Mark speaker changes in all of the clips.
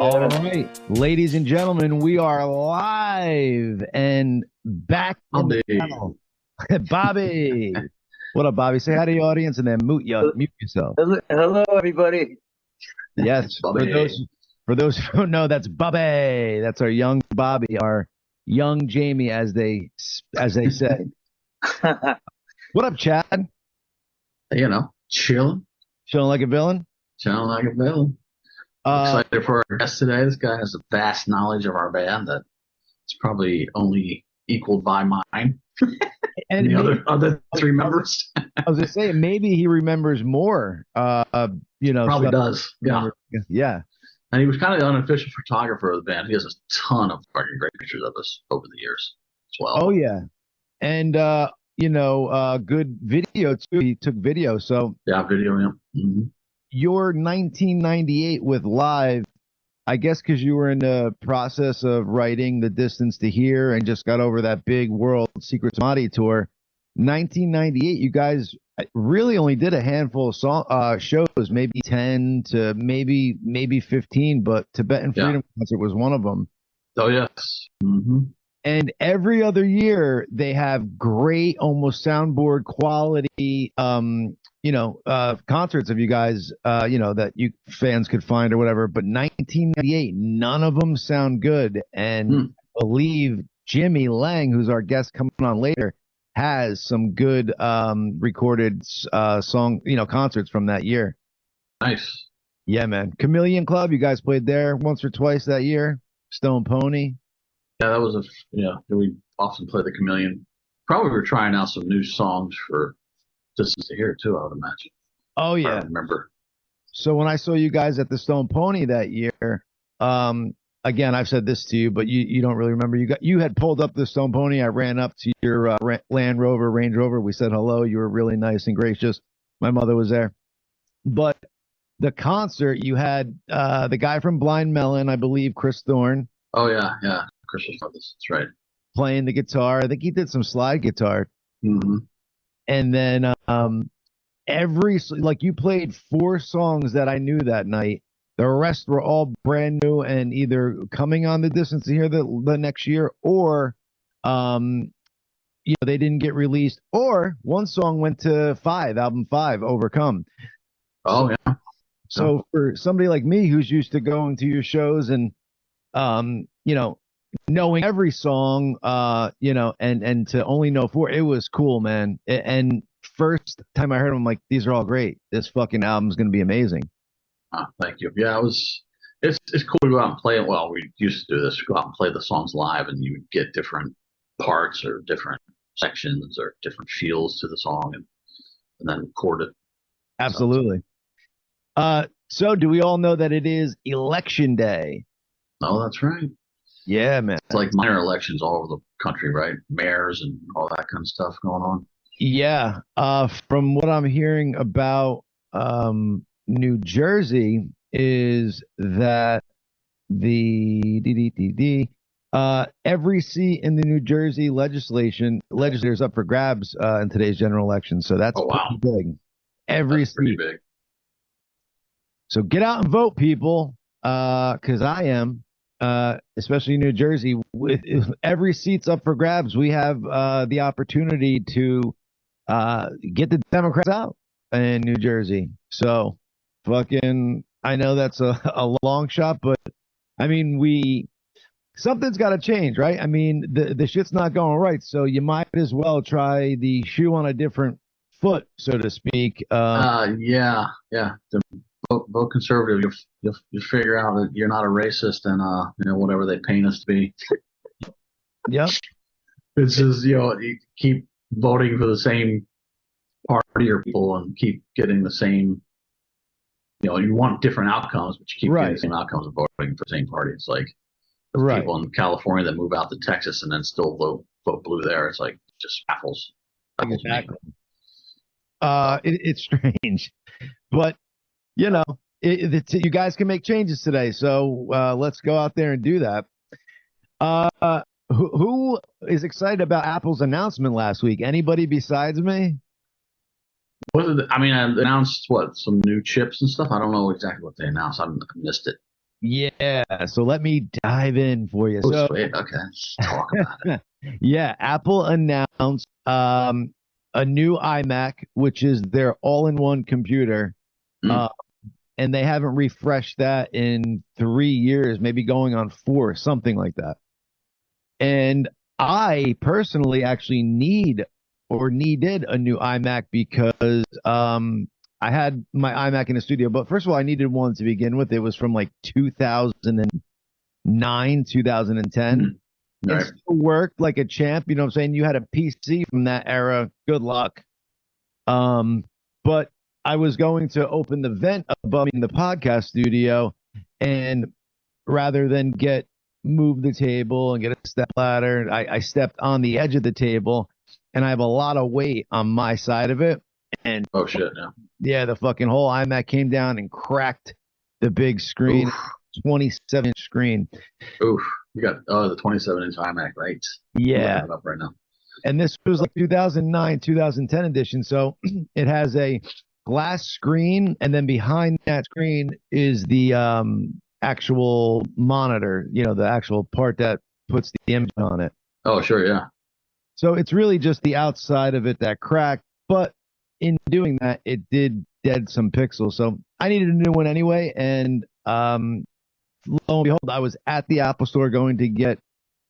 Speaker 1: All right, ladies and gentlemen, we are live and back in the
Speaker 2: Bobby.
Speaker 1: channel. Bobby, what up, Bobby? Say hi to the audience and then mute yourself.
Speaker 3: Hello, everybody.
Speaker 1: Yes,
Speaker 2: Bobby.
Speaker 1: for those who don't know, that's Bobby. That's our young Bobby, our young Jamie, as they say. What up, Chad?
Speaker 2: Chilling
Speaker 1: Like a villain?
Speaker 2: Chilling like a villain. Excited for our guest today. This guy has a vast knowledge of our band that it's probably only equaled by mine
Speaker 1: and
Speaker 2: the other three members.
Speaker 1: I was gonna say maybe he remembers more.
Speaker 2: Probably does. Yeah.
Speaker 1: Yeah.
Speaker 2: And he was kind of the unofficial photographer of the band. He has a ton of fucking great pictures of us over the years as well.
Speaker 1: Oh yeah. And good video too. He took video. So
Speaker 2: yeah, video. Yeah. Mm-hmm.
Speaker 1: Your 1998 with Live, I guess because you were in the process of writing The Distance to Here and just got over that big World Secrets Madi tour. 1998, you guys really only did a handful of shows, maybe 10 to maybe 15, but Tibetan Freedom Concert was one of them.
Speaker 2: Oh, yes. Mm-hmm.
Speaker 1: And every other year they have great, almost soundboard quality, concerts of you guys, that you fans could find or whatever. But 1998, none of them sound good. And I believe Jimmy Lang, who's our guest coming on later, has some good recorded concerts from that year.
Speaker 2: Nice.
Speaker 1: Yeah, man. Chameleon Club, you guys played there once or twice that year. Stone Pony.
Speaker 2: Yeah, that was we often play the Chameleon. Probably were trying out some new songs for Distance to Hear too, I would imagine.
Speaker 1: Oh yeah.
Speaker 2: I remember.
Speaker 1: So when I saw you guys at the Stone Pony that year, again, I've said this to you, but you don't really remember. You had pulled up the Stone Pony. I ran up to your Land Rover, Range Rover. We said hello. You were really nice and gracious. My mother was there. But the concert, you had the guy from Blind Melon, I believe, Chris Thorne.
Speaker 2: Oh yeah, yeah. Chris was with us. That's right.
Speaker 1: Playing the guitar. I think he did some slide guitar.
Speaker 2: Mm-hmm.
Speaker 1: And then you played 4 songs that I knew that night. The rest were all brand new and either coming on The Distance to Hear the next year, or they didn't get released, or one song went to album 5, Overcome.
Speaker 2: Oh yeah.
Speaker 1: So for somebody like me who's used to going to your shows and knowing every song, and to only know 4, it was cool, man. And first time I heard them, I'm like, these are all great. This fucking album's going to be amazing.
Speaker 2: Thank you. Yeah, it's cool to go out and play it. Well, we used to do this, go out and play the songs live, and you would get different parts or different sections or different feels to the song and then record it.
Speaker 1: Absolutely. So do we all know that it is election day?
Speaker 2: Oh, that's right.
Speaker 1: Yeah, man.
Speaker 2: It's like minor elections all over the country, right? Mayors and all that kind of stuff going on.
Speaker 1: Yeah. From what I'm hearing about New Jersey is that every seat in the New Jersey legislators up for grabs in today's general election. So that's pretty big. That's pretty big. So get out and vote, people, because I am. Especially in New Jersey, with every seat's up for grabs, we have the opportunity to get the Democrats out in New Jersey. So I know that's a long shot, but I mean, something's got to change, right? I mean, the shit's not going right, so you might as well try the shoe on a different foot, so to speak.
Speaker 2: Yeah. Vote conservative. You'll figure out that you're not a racist and whatever they paint us to be.
Speaker 1: Yep.
Speaker 2: It's just you keep voting for the same party or people and keep getting the same. You want different outcomes, but you keep getting the same outcomes of voting for the same party. It's like people in California that move out to Texas and then still vote blue there. It's like just baffles
Speaker 1: exactly. It's strange, but. You guys can make changes today, so let's go out there and do that. Who is excited about Apple's announcement last week? Anybody besides me?
Speaker 2: I announced some new chips and stuff. I don't know exactly what they announced. I missed it.
Speaker 1: Yeah, so let me dive in for you.
Speaker 2: Oh,
Speaker 1: So,
Speaker 2: sweet. Okay, let's talk about it.
Speaker 1: yeah, Apple announced a new iMac, which is their all-in-one computer.
Speaker 2: Mm,
Speaker 1: Uh, and they haven't refreshed that in 3 years, maybe going on four, something like that. And I personally actually needed a new iMac because I had my iMac in the studio, but first of all, I needed one to begin with. It was from like 2009, 2010. It
Speaker 2: right.
Speaker 1: still worked like a champ, you know what I'm saying? You had a PC from that era. Good luck. But I was going to open the vent above me in the podcast studio, and rather than move the table and get a step ladder, I stepped on the edge of the table, and I have a lot of weight on my side of it. And
Speaker 2: Oh shit. Yeah.
Speaker 1: yeah, the fucking whole iMac came down and cracked the big screen,
Speaker 2: Oof.
Speaker 1: 27-inch screen.
Speaker 2: Oof. You got the 27-inch iMac, right? I'm looking
Speaker 1: Yeah.
Speaker 2: it up right now.
Speaker 1: And this was like 2009, 2010 edition. So it has a glass screen, and then behind that screen is the actual monitor, the actual part that puts the image on it.
Speaker 2: Oh sure, yeah.
Speaker 1: So it's really just the outside of it that cracked. But in doing that, it did dead some pixels. So I needed a new one anyway. And lo and behold, I was at the Apple store going to get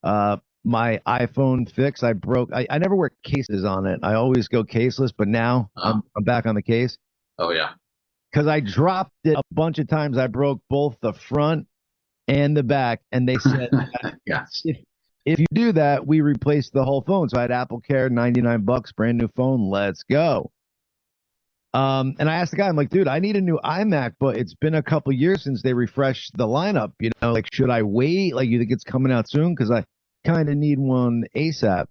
Speaker 1: my iPhone fixed. I never wear cases on it. I always go caseless, but now I'm back on the case
Speaker 2: Oh yeah.
Speaker 1: because I dropped it a bunch of times. I broke both the front and the back, and they said
Speaker 2: Yes.
Speaker 1: if you do that, we replace the whole phone. So I had Apple Care, $99, brand new phone. Let's go. And I asked the guy, I'm like, dude, I need a new iMac, but it's been a couple years since they refreshed the lineup. Like, should I wait? Like, you think it's coming out soon? Because I kind of need one ASAP.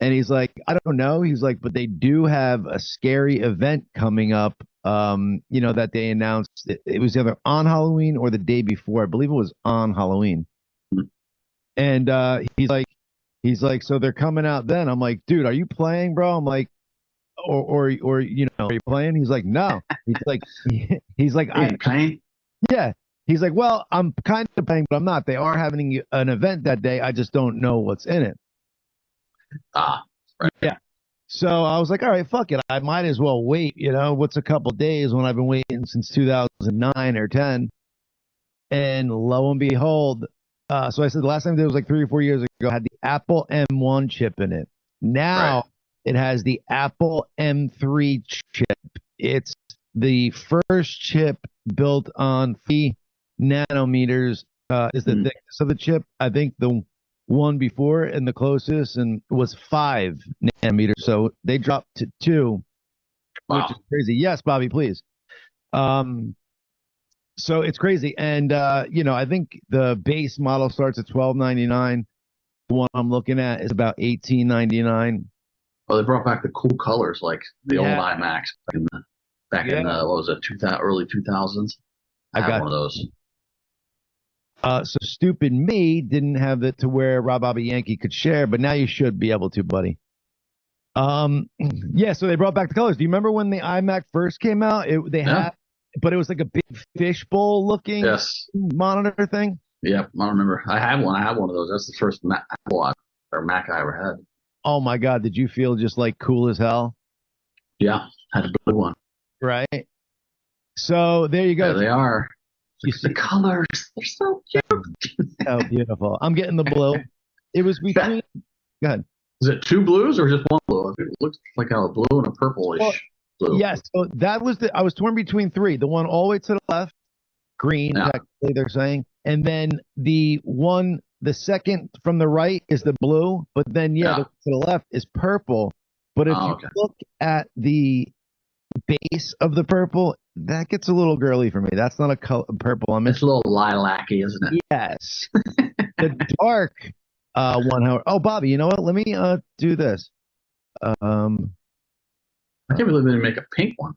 Speaker 1: And he's like, I don't know. He's like, but they do have a scary event coming up. That they announced. It was either on Halloween or the day before. I believe it was on Halloween. And he's like, so they're coming out then. I'm like, dude, are you playing, bro? I'm like, or are you playing? He's like, no. He's like,
Speaker 2: Are you playing?
Speaker 1: yeah. He's like, well, I'm kind of playing, but I'm not. They are having an event that day. I just don't know what's in it.
Speaker 2: Ah, right.
Speaker 1: Yeah. So I was like, all right, fuck it. I might as well wait. What's a couple days when I've been waiting since 2009 or 10? And lo and behold, so I said the last time it was like 3 or 4 years ago, had the Apple M1 chip in it. Now
Speaker 2: Right.
Speaker 1: it has the Apple M3 chip. It's the first chip built on 3 nanometers. Is the thickness of the chip. I think the one before and the closest and was 5 nanometers. So they dropped to 2, which is
Speaker 2: Wow.
Speaker 1: crazy. Yes, Bobby, please. So it's crazy. And I think the base model starts at $12.99. The one I'm looking at is about $18.99.
Speaker 2: Well, they brought back the cool colors like the old
Speaker 1: Yeah.
Speaker 2: iMacs back in what was it, early 2000s? I
Speaker 1: I
Speaker 2: had
Speaker 1: got
Speaker 2: one of those.
Speaker 1: so stupid me didn't have it to where Rob Bobby Yankee could share, but now you should be able to, buddy. Yeah, so they brought back the colors. Do you remember when the iMac first came out? They
Speaker 2: Yeah.
Speaker 1: had, but it was like a big fishbowl looking
Speaker 2: Yes.
Speaker 1: monitor thing.
Speaker 2: Yep. I remember. I had one. I had one of those. That's the first Apple or Mac I ever had.
Speaker 1: Oh my God, did you feel just like cool as hell?
Speaker 2: Yeah. Had a blue one.
Speaker 1: Right. So there you go.
Speaker 2: There they are.
Speaker 1: You
Speaker 2: The
Speaker 1: see,
Speaker 2: colors. They're so cute.
Speaker 1: oh, beautiful. I'm getting the blue. It was between. Go ahead.
Speaker 2: Is it two blues or just one blue? It looks like a blue and a purplish
Speaker 1: Well,
Speaker 2: blue.
Speaker 1: yes. So I was torn between three. The one all the way to the left, green,
Speaker 2: Yeah.
Speaker 1: technically they're saying, and then the second from the right is the blue, but then to the left is purple. But if you look at the base of the purple, that gets a little girly for me. That's not a purple.
Speaker 2: It's a little lilac-y, isn't it?
Speaker 1: Yes. The dark one, however. Oh, Bobby, you know what? Let me do this.
Speaker 2: I can't believe they didn't make a pink one.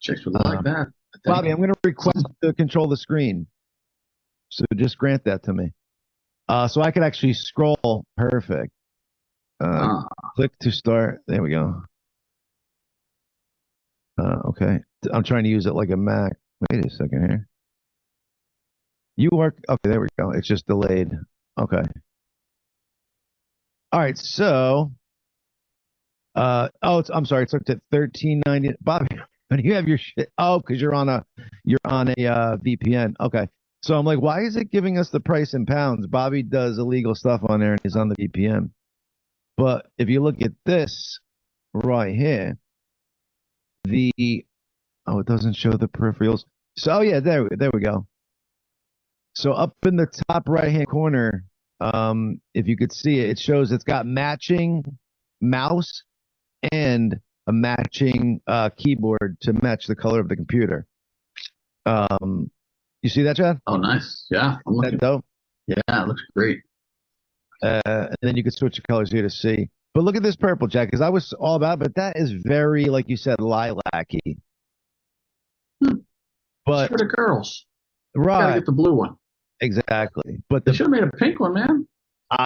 Speaker 2: Chicks would like that.
Speaker 1: Bobby, I'm going to request to control the screen. So just grant that to me. So I could actually scroll. Perfect. Click to start. There we go. Okay. I'm trying to use it like a Mac. Wait a second here. You are okay. There we go. It's just delayed. Okay. All right. So, I'm sorry. It's looked at 1390. Bobby, when you have your shit, because you're on a VPN. Okay. So I'm like, why is it giving us the price in pounds? Bobby does illegal stuff on there and he's on the VPN. But if you look at this right here, it doesn't show the peripherals. So, yeah, there we go. So up in the top right-hand corner, if you could see it, it shows it's got matching mouse and a matching keyboard to match the color of the computer. You see that, Chad?
Speaker 2: Oh, nice. Yeah.
Speaker 1: That dope?
Speaker 2: Yeah, it looks great.
Speaker 1: And then you could switch the colors here to see. But look at this purple, Jack, because I was all about it, but that is very, like you said, lilac-y. But
Speaker 2: for the girls.
Speaker 1: Right.
Speaker 2: Gotta get the blue one.
Speaker 1: Exactly. But
Speaker 2: they should have made a pink one, man.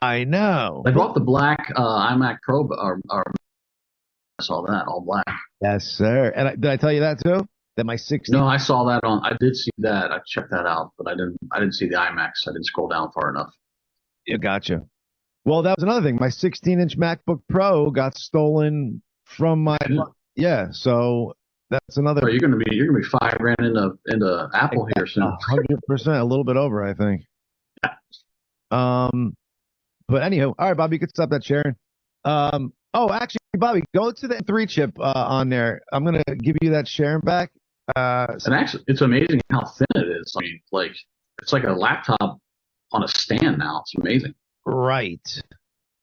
Speaker 1: I know.
Speaker 2: They brought the black iMac Pro, or I saw that, all black.
Speaker 1: Yes, sir. And did I tell you that too? That my 16.
Speaker 2: No, I saw that I did see that. I checked that out, but I didn't see the iMacs. I didn't scroll down far enough.
Speaker 1: Yeah, gotcha. Well, that was another thing. My 16-inch MacBook Pro got stolen from my. Yeah, so that's another.
Speaker 2: Oh, you're gonna be $5,000 into Apple here soon.
Speaker 1: 100%, a little bit over, I think. But anyhow, all right, Bobby, you could stop that sharing. Actually, Bobby, go to the M3 chip on there. I'm gonna give you that sharing back.
Speaker 2: And actually, it's amazing how thin it is. I mean, like it's like a laptop on a stand now. It's amazing.
Speaker 1: Right.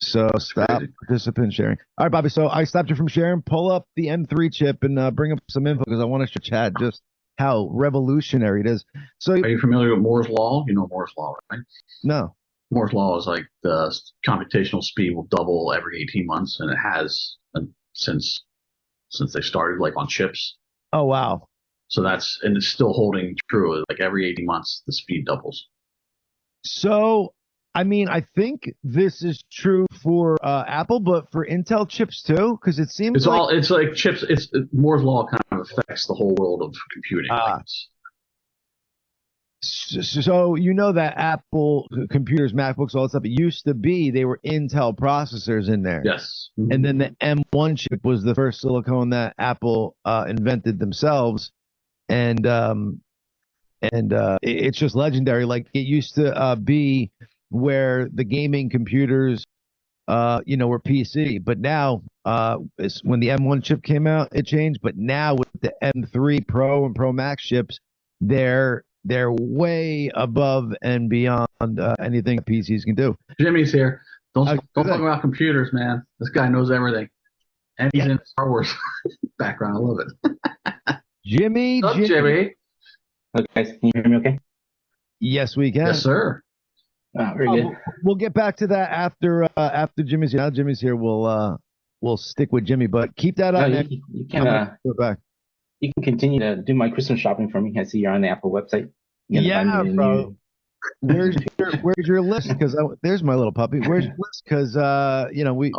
Speaker 1: So stop participant sharing. All right, Bobby. So I stopped you from sharing. Pull up the M3 chip and bring up some info because I want to show Chad just how revolutionary it is. So,
Speaker 2: are you familiar with Moore's law? You know Moore's law, right?
Speaker 1: No.
Speaker 2: Moore's law is like the computational speed will double every 18 months, and it has since they started, like on chips.
Speaker 1: Oh wow!
Speaker 2: So and it's still holding true. Like every 18 months, the speed doubles.
Speaker 1: So, I mean, I think this is true for Apple, but for Intel chips too, because it seems
Speaker 2: it's like chips. Moore's law kind of affects the whole world of computing.
Speaker 1: So you know that Apple computers, MacBooks, all that stuff, it used to be they were Intel processors in there.
Speaker 2: Yes.
Speaker 1: Mm-hmm. And then the M1 chip was the first silicone that Apple invented themselves. And it's just legendary. Like it used to be where the gaming computers, were PC. But now, when the M1 chip came out, it changed. But now with the M3 Pro and Pro Max chips, they're way above and beyond anything PCs can do.
Speaker 2: Jimmy's here. Don't talk about computers, man. This guy knows everything. And he's in Star Wars background. I love it.
Speaker 1: Jimmy.
Speaker 2: What's up, Jimmy?
Speaker 3: Okay, guys, can you hear me okay?
Speaker 1: Yes, we can.
Speaker 2: Yes, sir.
Speaker 3: Very good.
Speaker 1: We'll get back to that after Jimmy's here. Now Jimmy's here, we'll stick with Jimmy, but keep that on there.
Speaker 3: You can go back. You can continue to do my Christmas shopping for me. I see you're on the Apple website.
Speaker 1: Yeah, bro. Where's your list? Because there's my little puppy. Where's your list? Because we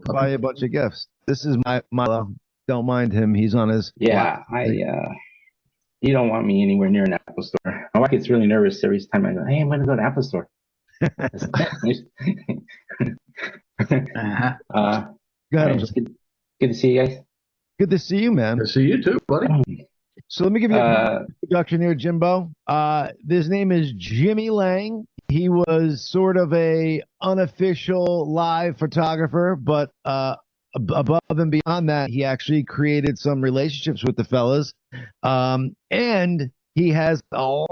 Speaker 1: buy a bunch of gifts. This is my don't mind him. He's on his.
Speaker 3: Yeah, you don't want me anywhere near an Apple store. My wife gets really nervous every time I go, hey, I'm going to go to the Apple store.
Speaker 1: Go ahead.
Speaker 3: Good to see you guys.
Speaker 1: Good to see you, man.
Speaker 2: Good to see you too, buddy.
Speaker 1: So let me give you an introduction here, Jimbo. His name is Jimmy Lang. He was sort of a unofficial live photographer, but above and beyond that, he actually created some relationships with the fellas. And he has a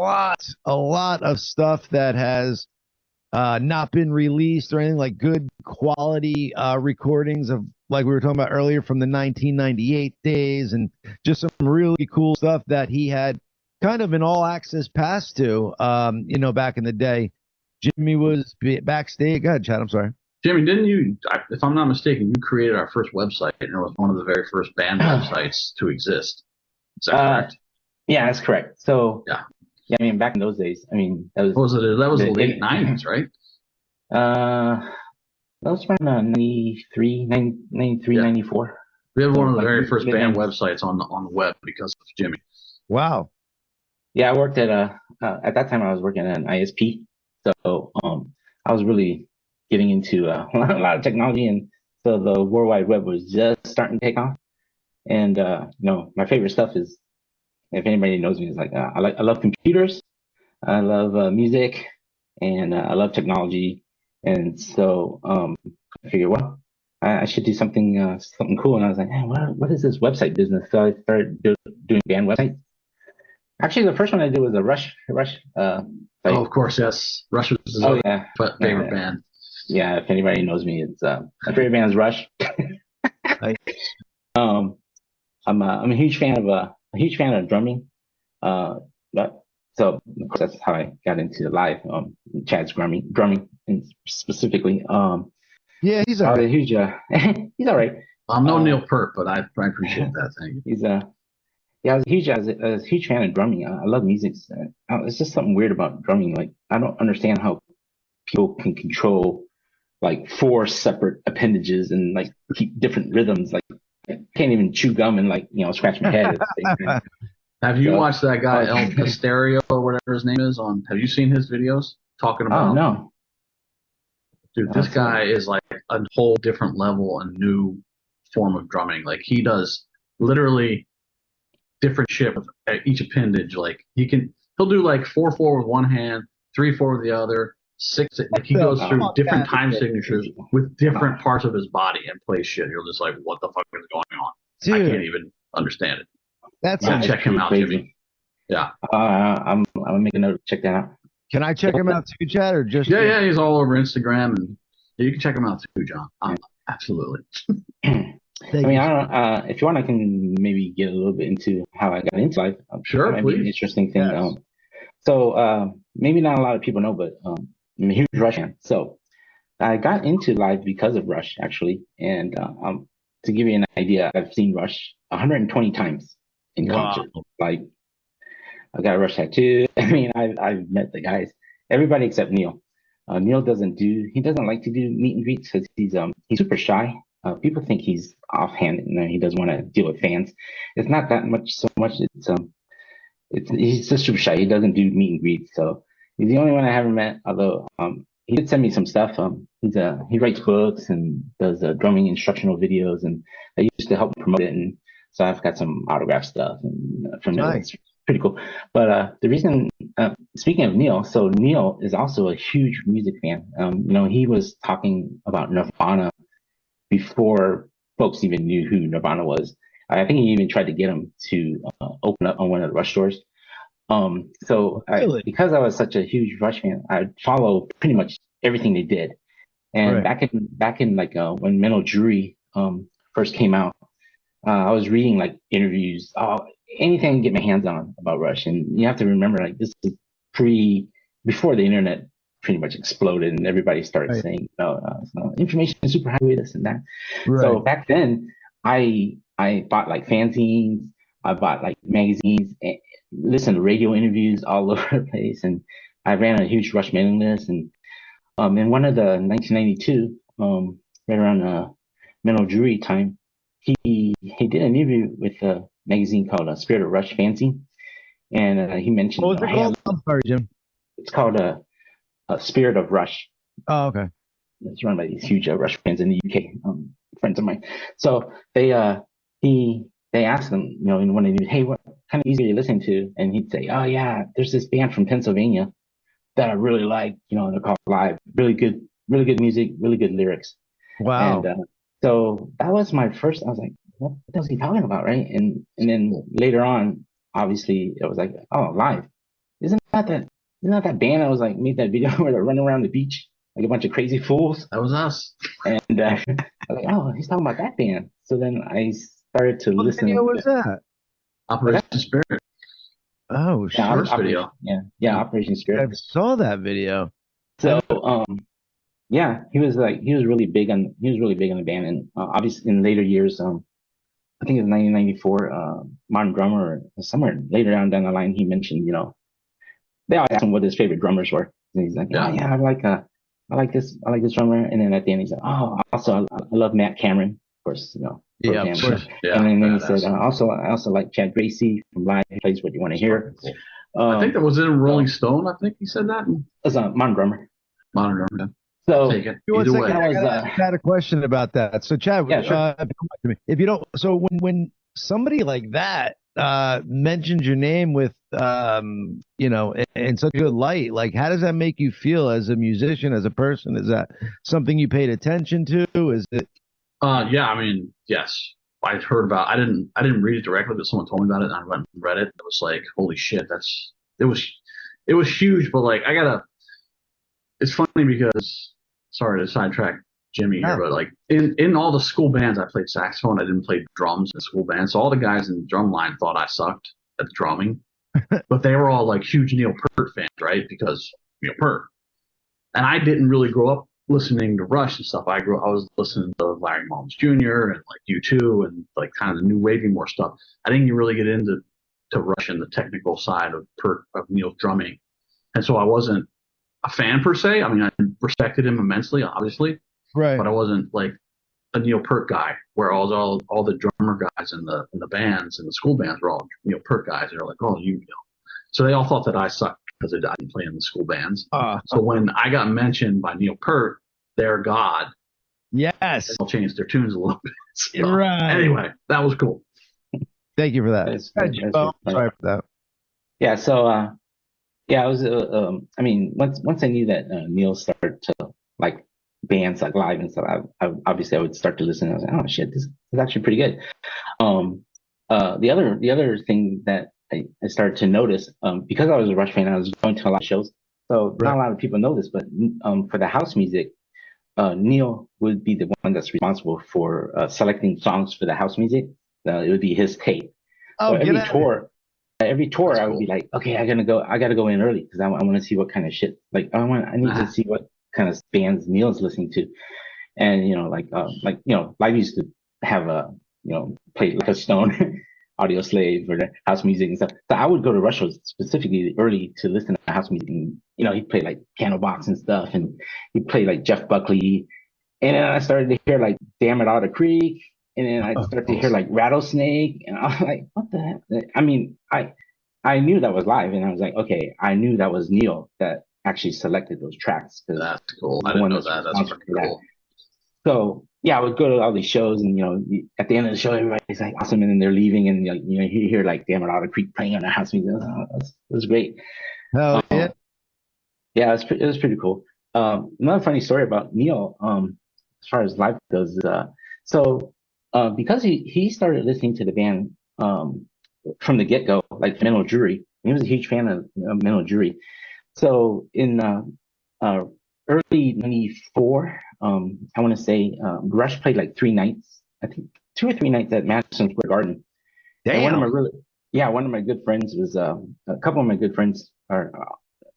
Speaker 1: lot of stuff that has not been released or anything, like good quality recordings of, like we were talking about earlier, from the 1998 days, and just some really cool stuff that he had kind of an all access pass to, back in the day. Jimmy was backstage. Go ahead, Chad. I'm sorry.
Speaker 2: Jimmy, didn't you, if I'm not mistaken, you created our first website, and it was one of the very first band websites to exist. Is that correct?
Speaker 3: Yeah, that's correct. So,
Speaker 2: yeah,
Speaker 3: I mean, back in those days, I mean, that was
Speaker 2: the late 90s, right?
Speaker 3: That was around 93, 94.
Speaker 2: We had one of the very first band websites on the web because of Jimmy.
Speaker 1: Wow.
Speaker 3: Yeah, I worked at at that time I was working at an ISP, so I was really getting into a lot of technology, and so the World Wide Web was just starting to take off. And my favorite stuff is, if anybody knows me, is like I love computers, I love music, and I love technology. And so I figured, well, I should do something cool. And I was like, hey, what is this website business? So I started doing band websites. Actually, the first one I did was a Rush.
Speaker 2: Oh, of course, yes. Rush was his favorite band.
Speaker 3: Yeah, if anybody knows me, it's my favorite band is Rush. I'm a huge fan of drumming. So of course that's how I got into live. Chad's drumming and specifically.
Speaker 1: Yeah, he's all right.
Speaker 3: Huge. He's all right.
Speaker 2: I'm no Neil Peart, but I appreciate that thing.
Speaker 3: I was a huge fan of drumming. I love music. It's just something weird about drumming. Like, I don't understand how people can control like 4 separate appendages and like keep different rhythms. Like, I can't even chew gum and like scratch my head.
Speaker 2: Have you watched that guy El Pistario or whatever his name is on? Have you seen his videos talking about?
Speaker 3: Oh no,
Speaker 2: dude, this guy is like a whole different level, a new form of drumming. Like, he does literally different shit with each appendage. Like, he'll do like 4/4 with one hand, 3/4 with the other, 6. Like, he goes through different time signatures with different parts of his body and plays shit. You're just like, what the fuck is going on? Dude, I can't even understand it. Check him out, crazy. Jimmy. Yeah.
Speaker 3: I'm gonna make a note to check that out.
Speaker 1: Can I check him out too, Chad, or just?
Speaker 2: Yeah, he's all over Instagram, and you can check him out too, John. Absolutely.
Speaker 3: I mean, I don't. If you want, I can maybe get a little bit into how I got into life.
Speaker 2: Sure, please.
Speaker 3: An interesting thing. Yes. So maybe not a lot of people know, but I'm a huge Rush fan. So I got into live because of Rush, actually. And to give you an idea, I've seen Rush 120 times in concert. Like, I got a Rush tattoo. I mean, I've met the guys, everybody except Neil. Neil doesn't like to do meet and greets because he's super shy. People think he's offhanded and he doesn't want to deal with fans. It's not that much. He's just super shy. He doesn't do meet and greets. So he's the only one I haven't met. Although he did send me some stuff. He writes books and does drumming instructional videos, and I used to help promote it. And so I've got some autograph stuff from him. It's pretty cool. But the reason, speaking of Neil, so Neil is also a huge music fan. He was talking about Nirvana before folks even knew who Nirvana was. I think he even tried to get him to open up on one of the Rush stores. Because I was such a huge Rush fan, I follow pretty much everything they did. And back in like when Mental Jury first came out, I was reading like interviews, anything I can get my hands on about Rush. And you have to remember, like, this is before the internet pretty much exploded and everybody started saying, information is super high with this and that. So back then, I bought like fanzines, I bought like magazines, and listened to radio interviews all over the place. And I ran a huge Rush mailing list. And in one of the 1992, right around Mental Jury time, he did an interview with a magazine called Spirit of Rush Fanzine. And he mentioned.
Speaker 1: What was it called? I'm sorry, Jim.
Speaker 3: It's called Spirit of Rush.
Speaker 1: Oh, okay.
Speaker 3: It's run by these huge Rush fans in the UK, friends of mine. So they asked him, in one of these, hey, what kind of music are you listening to? And he'd say, oh yeah, there's this band from Pennsylvania that I really like. They're called Live. Really good music, really good lyrics.
Speaker 1: Wow.
Speaker 3: And so that was my first. I was like, what the hell is he talking about, right? And then later on, obviously, it was like, oh, Live. Isn't that that band that was like made that video where they're running around the beach like a bunch of crazy fools?
Speaker 2: That was us.
Speaker 3: And I was like, oh, he's talking about that band. So then I started to listen.
Speaker 1: What was that?
Speaker 2: Operation Spirit.
Speaker 1: Oh,
Speaker 2: first video.
Speaker 3: Yeah, Operation Spirit.
Speaker 1: I saw that video.
Speaker 3: So he was really big on the band, and obviously in later years, I think it was 1994, Modern Drummer, or somewhere later down the line, he mentioned, they all asked him what his favorite drummers were. And he's like, oh yeah, I like this drummer. And then at the end, he's like, oh, also I love Matt Cameron, of course,
Speaker 1: Yeah, of course.
Speaker 3: Yeah, and then he said, I also like Chad Gracey from Live. He plays What You Want to Hear.
Speaker 2: I think that was in Rolling Stone. I think he said that.
Speaker 3: As a Modern Drummer.
Speaker 2: Modern Drummer.
Speaker 3: So
Speaker 2: take it. Either way.
Speaker 1: I gotta ask Chad a question about that. So Chad,
Speaker 3: yeah, sure.
Speaker 1: If you don't, so when somebody like that mentions your name with in such a good light, like how does that make you feel as a musician, as a person? Is that something you paid attention to? Is it?
Speaker 2: Yeah, I mean, yes. I'd heard about. I didn't read it directly, but someone told me about it, and I went and read it. It was like, holy shit, it was huge. But like, it's funny because, sorry to sidetrack Jimmy here, but like in all the school bands, I played saxophone. I didn't play drums in school bands. So all the guys in the drum line thought I sucked at the drumming, but they were all like huge Neil Peart fans, right? Because Neil Peart. And I didn't really grow up listening to Rush and stuff. I was listening to Larry Mollins Jr. and like U2 and like kind of the new wavy more stuff. I didn't really get into Rush and the technical side of Neil's drumming, and so I wasn't a fan per se. I mean, I respected him immensely, obviously,
Speaker 1: right?
Speaker 2: But I wasn't like a Neil Peart guy, where all the drummer guys in the bands and the school bands were all Neil Peart guys. They were like, oh, you know. So they all thought that I sucked because I didn't play in the school bands. So when I got mentioned by Neil Peart, their god,
Speaker 1: yes,
Speaker 2: they'll change their tunes a little bit. So,
Speaker 1: right.
Speaker 2: Anyway, that was cool.
Speaker 1: Thank you for that. Sorry for that.
Speaker 3: Yeah. So, yeah, I was. I mean, once I knew that Neil started to like bands like live and stuff, I obviously I would start to listen. And I was like, oh shit, this is actually pretty good. The other thing that I started to notice, because I was a Rush fan, I was going to a lot of shows. So not a lot of people know this, but for the house music, Neil would be the one that's responsible for selecting songs for the house music. It would be his tape.
Speaker 1: Oh,
Speaker 3: so every tour I would be like, okay, I gotta go in early because I want to see what kind of shit. Like I need to see what kind of bands Neil's listening to, and Live used to have play like a Stone, Audio Slave, or the house music and stuff. So I would go to Rush shows specifically early to listen to house music, and he'd play like Candlebox and stuff, and he'd play like Jeff Buckley, and then I started to hear like Damn It Outta Creek. And then I started to hear like Rattlesnake, and I was like, "What the heck?" I mean, I knew that was live, and I was like, "Okay, I knew that was Neil that actually selected those tracks."
Speaker 2: That's cool. I didn't know that. That's pretty cool.
Speaker 3: So yeah, I would go to all these shows, and at the end of the show, everybody's like awesome, and then they're leaving, and you hear like Damn It Outta Creek playing on the house music. It was great.
Speaker 1: Hell yeah!
Speaker 3: Yeah, it was pretty cool. Another funny story about Neil, as far as live goes, because he started listening to the band from the get-go, like Mental Jury. He was a huge fan of Mental Jury. So in early '94, I want to say Rush played like 3 nights, I think 2 or 3 nights at Madison Square Garden.
Speaker 1: Damn.
Speaker 3: And one of my good friends was a couple of my good friends are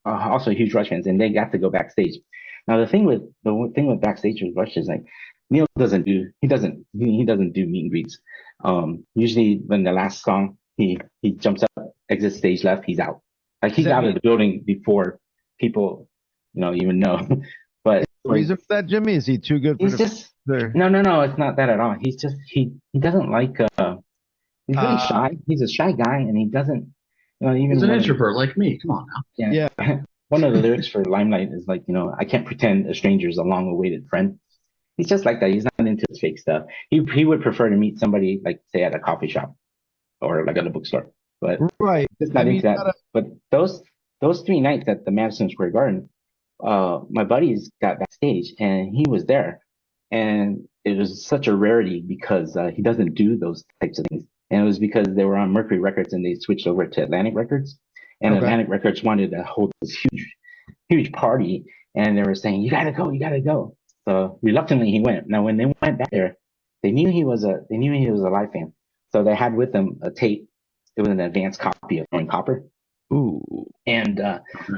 Speaker 3: also huge Rush fans, and they got to go backstage. Now the thing with backstage with Rush is like Neil doesn't do meet and greets. Usually when the last song he jumps up, exits stage left, he's out. Like he's out of the building before people even know. But
Speaker 1: reason for that, Jimmy? Is he too good for
Speaker 3: No, it's not that at all. He's just he doesn't like he's really shy. He's a shy guy, and he doesn't even
Speaker 2: he's an introvert like me. Come on now.
Speaker 3: Yeah. One of the lyrics for Limelight is like, I can't pretend a stranger's a long-awaited friend. He's just like that. He's not into his fake stuff. He would prefer to meet somebody, like, say, at a coffee shop or like at a bookstore. But
Speaker 1: right,
Speaker 3: just not into that. But those 3 nights at the Madison Square Garden, my buddies got backstage and he was there, and it was such a rarity because he doesn't do those types of things. And it was because they were on Mercury Records and they switched over to Atlantic Records. And Atlantic Records wanted to hold this huge party, and they were saying, you gotta go. So reluctantly he went. Now when they went back there, they knew he was a live fan. So they had with them a tape. It was an advanced copy of Throwing Copper.
Speaker 1: Ooh.
Speaker 3: And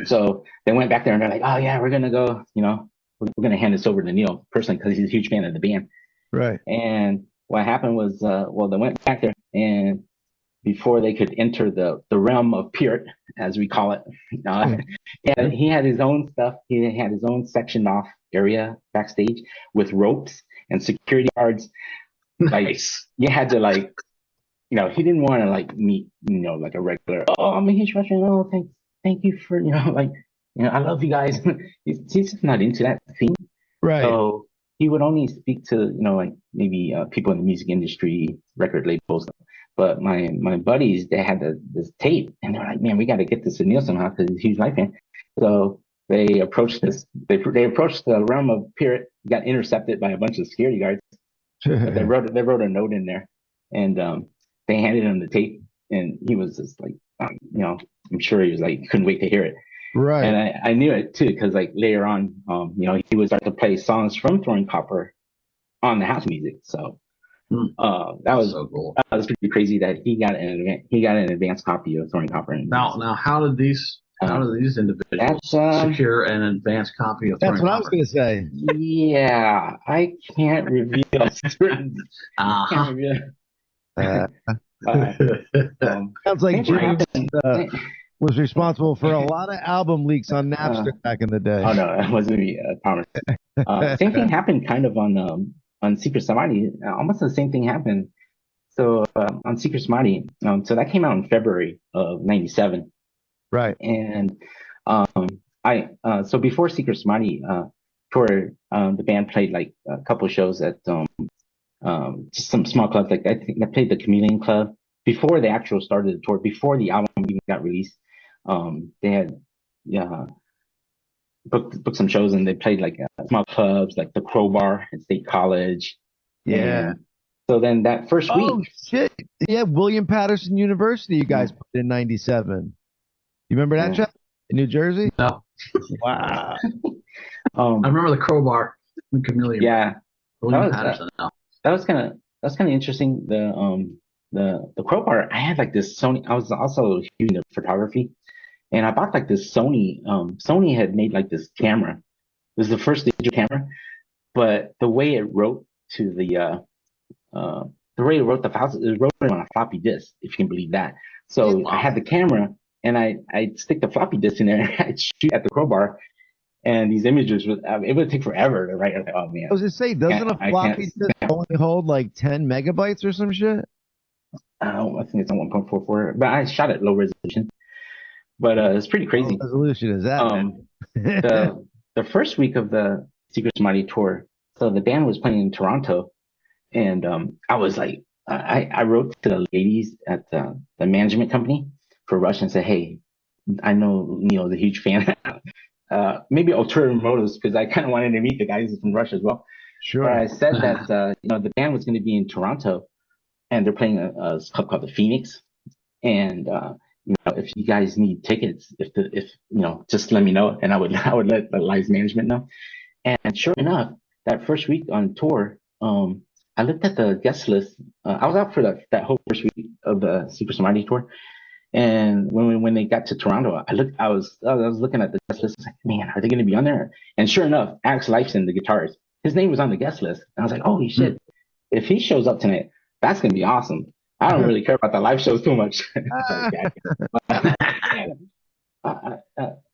Speaker 3: so they went back there and they're like, oh yeah, we're gonna go, we're gonna hand this over to Neil personally because he's a huge fan of the band.
Speaker 1: Right.
Speaker 3: And what happened was, they went back there, and before they could enter the realm of Peart, as we call it, he had his own stuff. He had his own sectioned off area backstage with ropes and security guards. Like you had to he didn't want to like meet, like a regular, oh, I'm a huge Rush fan. Oh, thank you for, like, I love you guys. He's just not into that thing.
Speaker 1: Right.
Speaker 3: So he would only speak to, like maybe people in the music industry, record labels. But my buddies, they had this tape, and they're like, man, we got to get this to Neil somehow because he's a huge Life fan. So they approached this. They approached the realm of Peart, got intercepted by a bunch of security guards. But they wrote a note in there, and they handed him the tape, and he was just like, I'm sure he was like, couldn't wait to hear it.
Speaker 1: Right.
Speaker 3: And I knew it too, because like later on, he would start to play songs from Throwing Copper on the house music. So that was
Speaker 2: so cool.
Speaker 3: That was pretty crazy that he got an advanced copy of Throwing Copper.
Speaker 2: Now, how did these individuals secure an advanced copy of?
Speaker 1: That's what I was going to say.
Speaker 3: Yeah, I can't reveal certain. Can't reveal.
Speaker 1: Sounds like Jimmy was responsible for a lot of album leaks on Napster back in the day.
Speaker 3: Oh no, it wasn't me, Thomas. Same thing happened kind of on Secret Samadhi. Almost the same thing happened. So on Secret Samadhi, so that came out in February of '97.
Speaker 1: Right.
Speaker 3: And so before Secret Samadhi tour, the band played like a couple shows at just some small clubs. Like I think they played the Chameleon Club before the actual start of the tour, before the album even got released. They had booked some shows, and they played like small clubs like the Crowbar at State College.
Speaker 1: Yeah.
Speaker 3: And so then that first week.
Speaker 1: Oh shit! Yeah, William Patterson University. You guys put in '97. You remember that show in New Jersey?
Speaker 2: No.
Speaker 1: Wow.
Speaker 2: I remember the Crowbar and Chameleon.
Speaker 3: Yeah.
Speaker 2: William Patterson.
Speaker 3: That was kind of interesting. The Crowbar. I had like this Sony. I was also huge into photography, and I bought like this Sony. Sony had made like this camera. It was the first digital camera, but the way it wrote to the way it wrote the files, it wrote it on a floppy disk, if you can believe that. So I had the camera, and I'd stick the floppy disk in there, and I'd shoot at the Crowbar, and these images it would take forever to write. I was like, oh man.
Speaker 1: I was gonna say, doesn't a floppy disk only hold like 10 megabytes or some shit?
Speaker 3: I think it's on 1.44, but I shot at low resolution. But it's pretty crazy.
Speaker 1: What resolution is that?
Speaker 3: The first week of the Secret Samadhi tour, so the band was playing in Toronto, and I was like, I wrote to the ladies at the management company for Rush and said, hey, I know Neil's a huge fan. Maybe ulterior motives, because I kind of wanted to meet the guys from Rush as well.
Speaker 1: Sure.
Speaker 3: But I said that the band was going to be in Toronto, and they're playing a club called the Phoenix, and if you guys need tickets, if just let me know, and I would let the live management know. And sure enough, that first week on tour, I looked at the guest list. I was out for that whole first week of the Secret Samadhi tour, and when they got to Toronto, I was looking at the guest list. I was like, man, are they going to be on there? And sure enough, Alex Lifeson, the guitarist, his name was on the guest list. And I was like, holy shit! If he shows up tonight, that's going to be awesome. I don't really care about the live shows too much. That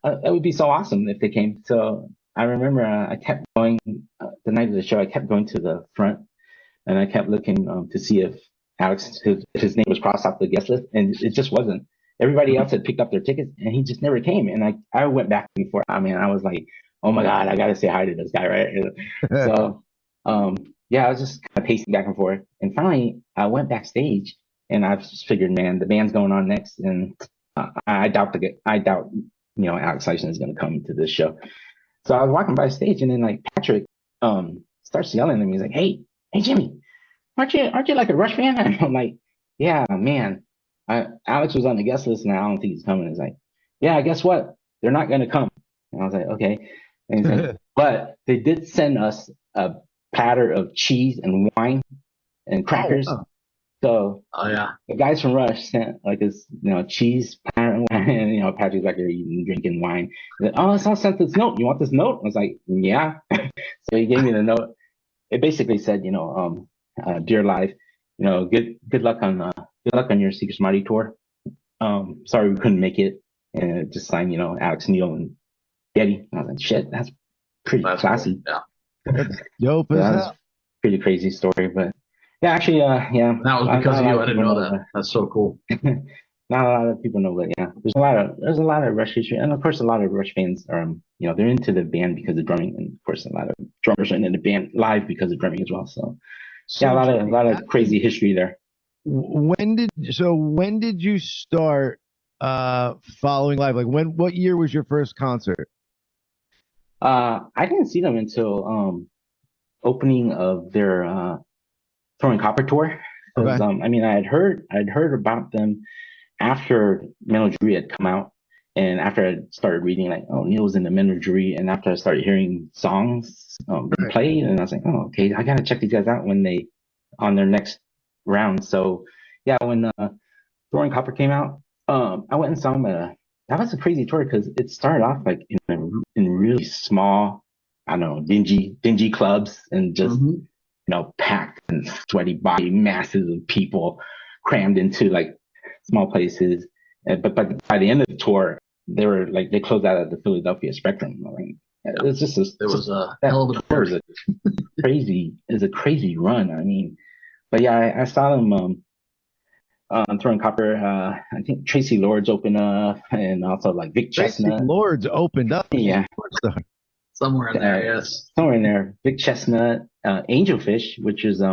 Speaker 3: would be so awesome if they came. So I remember I kept going the night of the show. I kept going to the front, and I kept looking to see if Alex, his name was crossed off the guest list, and it just wasn't. Everybody else had picked up their tickets, and he just never came. And I went back and forth. I mean, I was like, oh my God, I got to say hi to this guy, right? So, yeah, I was just kind of pacing back and forth. And finally, I went backstage, and I just figured, man, the band's going on next, and I doubt Alex Lifeson is going to come to this show. So I was walking by stage, and then like Patrick starts yelling at me. He's like, hey Jimmy, aren't you like a Rush fan? And I'm like, yeah, man. Alex was on the guest list, and I don't think he's coming. He's like, yeah, guess what? They're not going to come. And I was like, okay. And he's like, but they did send us a platter of cheese and wine and crackers.
Speaker 1: Oh, wow.
Speaker 3: So
Speaker 2: the
Speaker 3: guys from Rush sent like this, cheese platter and wine, and Patrick's back there eating, drinking wine. Like, oh, someone sent this note. You want this note? I was like, yeah. So he gave me the note. It basically said, dear Live, good luck on your Secret Samadhi tour. Sorry we couldn't make it. And it just signed, Alex, Neil, and Getty. And I was like, shit, that's pretty classy.
Speaker 2: Cool. Yeah.
Speaker 1: Dope as hell.
Speaker 3: Pretty crazy story, but Yeah, actually, yeah.
Speaker 2: That was because of you. I didn't know that. That's so cool.
Speaker 3: Not a lot of people know, but yeah, there's a lot of Rush history, and of course, a lot of Rush fans are, they're into the band because of drumming, and of course, a lot of drummers are into the band live because of drumming as well. So yeah, a lot of crazy history there.
Speaker 1: When did you start following live? Like what year was your first concert?
Speaker 3: I didn't see them until opening of their Throwing Copper tour. Because
Speaker 1: Okay.
Speaker 3: I mean, I'd heard about them after Menagerie had come out, and after I started reading, like, oh, Neil was in the Menagerie, and after I started hearing songs being played, and I was like, oh, okay, I gotta check these guys out when they on their next round. So yeah, when Throwing Copper came out, I went and saw them. That was a crazy tour because it started off like in really small, I don't know, dingy clubs, and just packed and sweaty body masses of people crammed into like small places. But by the end of the tour, they closed out at the Philadelphia Spectrum. I mean, it's just
Speaker 2: there was a
Speaker 3: hell of a tour. Is a crazy run. I mean, but yeah, I saw them Throwing Copper. I think Tracy Lords opened up, and also like Vic Chestnut.
Speaker 1: Tracy Lords opened up.
Speaker 3: Yeah.
Speaker 2: Somewhere in there, yes.
Speaker 3: Somewhere in there. Vic Chestnut, Angelfish, which is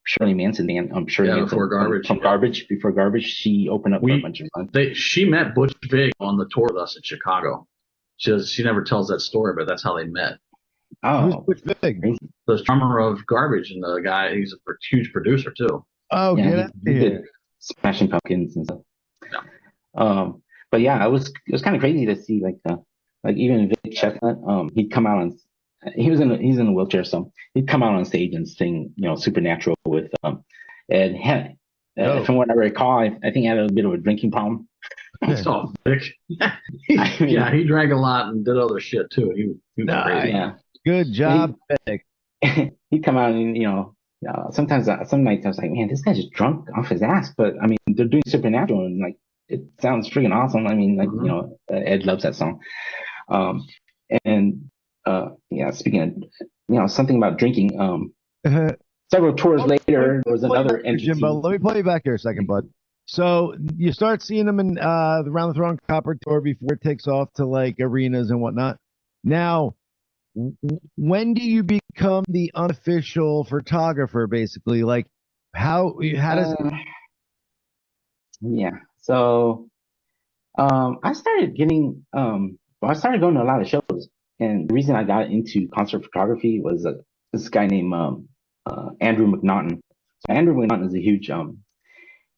Speaker 3: Shirley Manson band. Shirley Manson
Speaker 2: before Garbage.
Speaker 3: From Garbage, before Garbage, she opened up for a bunch of fun.
Speaker 2: She met Butch Vig on the tour with us in Chicago. She never tells that story, but that's how they met.
Speaker 3: Oh,
Speaker 1: who's Butch Vig?
Speaker 2: The drummer of Garbage, and the guy, he's a huge producer too.
Speaker 1: Oh, yeah,
Speaker 3: he did Smashing Pumpkins and stuff. Yeah. But yeah, it was kind of crazy to see like even Vic Chestnut. He'd come out on. He's in a wheelchair, so he'd come out on stage and sing, Supernatural with Ed. From what I recall, I think he had a bit of a drinking problem.
Speaker 2: So Vic, he drank a lot and did other shit too. He was crazy.
Speaker 3: Yeah.
Speaker 1: Good job, Vic.
Speaker 3: He'd come out and sometimes some nights I was like, man, this guy's just drunk off his ass. But I mean, they're doing Supernatural and like it sounds freaking awesome. I mean, like Ed loves that song. Speaking of something about drinking. Several tours later, there was another entry.
Speaker 1: Jimbo, let me play you back here a second, bud. So you start seeing them in around the Throwing Copper tour before it takes off to like arenas and whatnot. Now, when do you become the unofficial photographer, basically? Like, how does?
Speaker 3: Yeah. So, I started getting I started going to a lot of shows, and the reason I got into concert photography was this guy named Andrew McNaughton. So Andrew McNaughton is a huge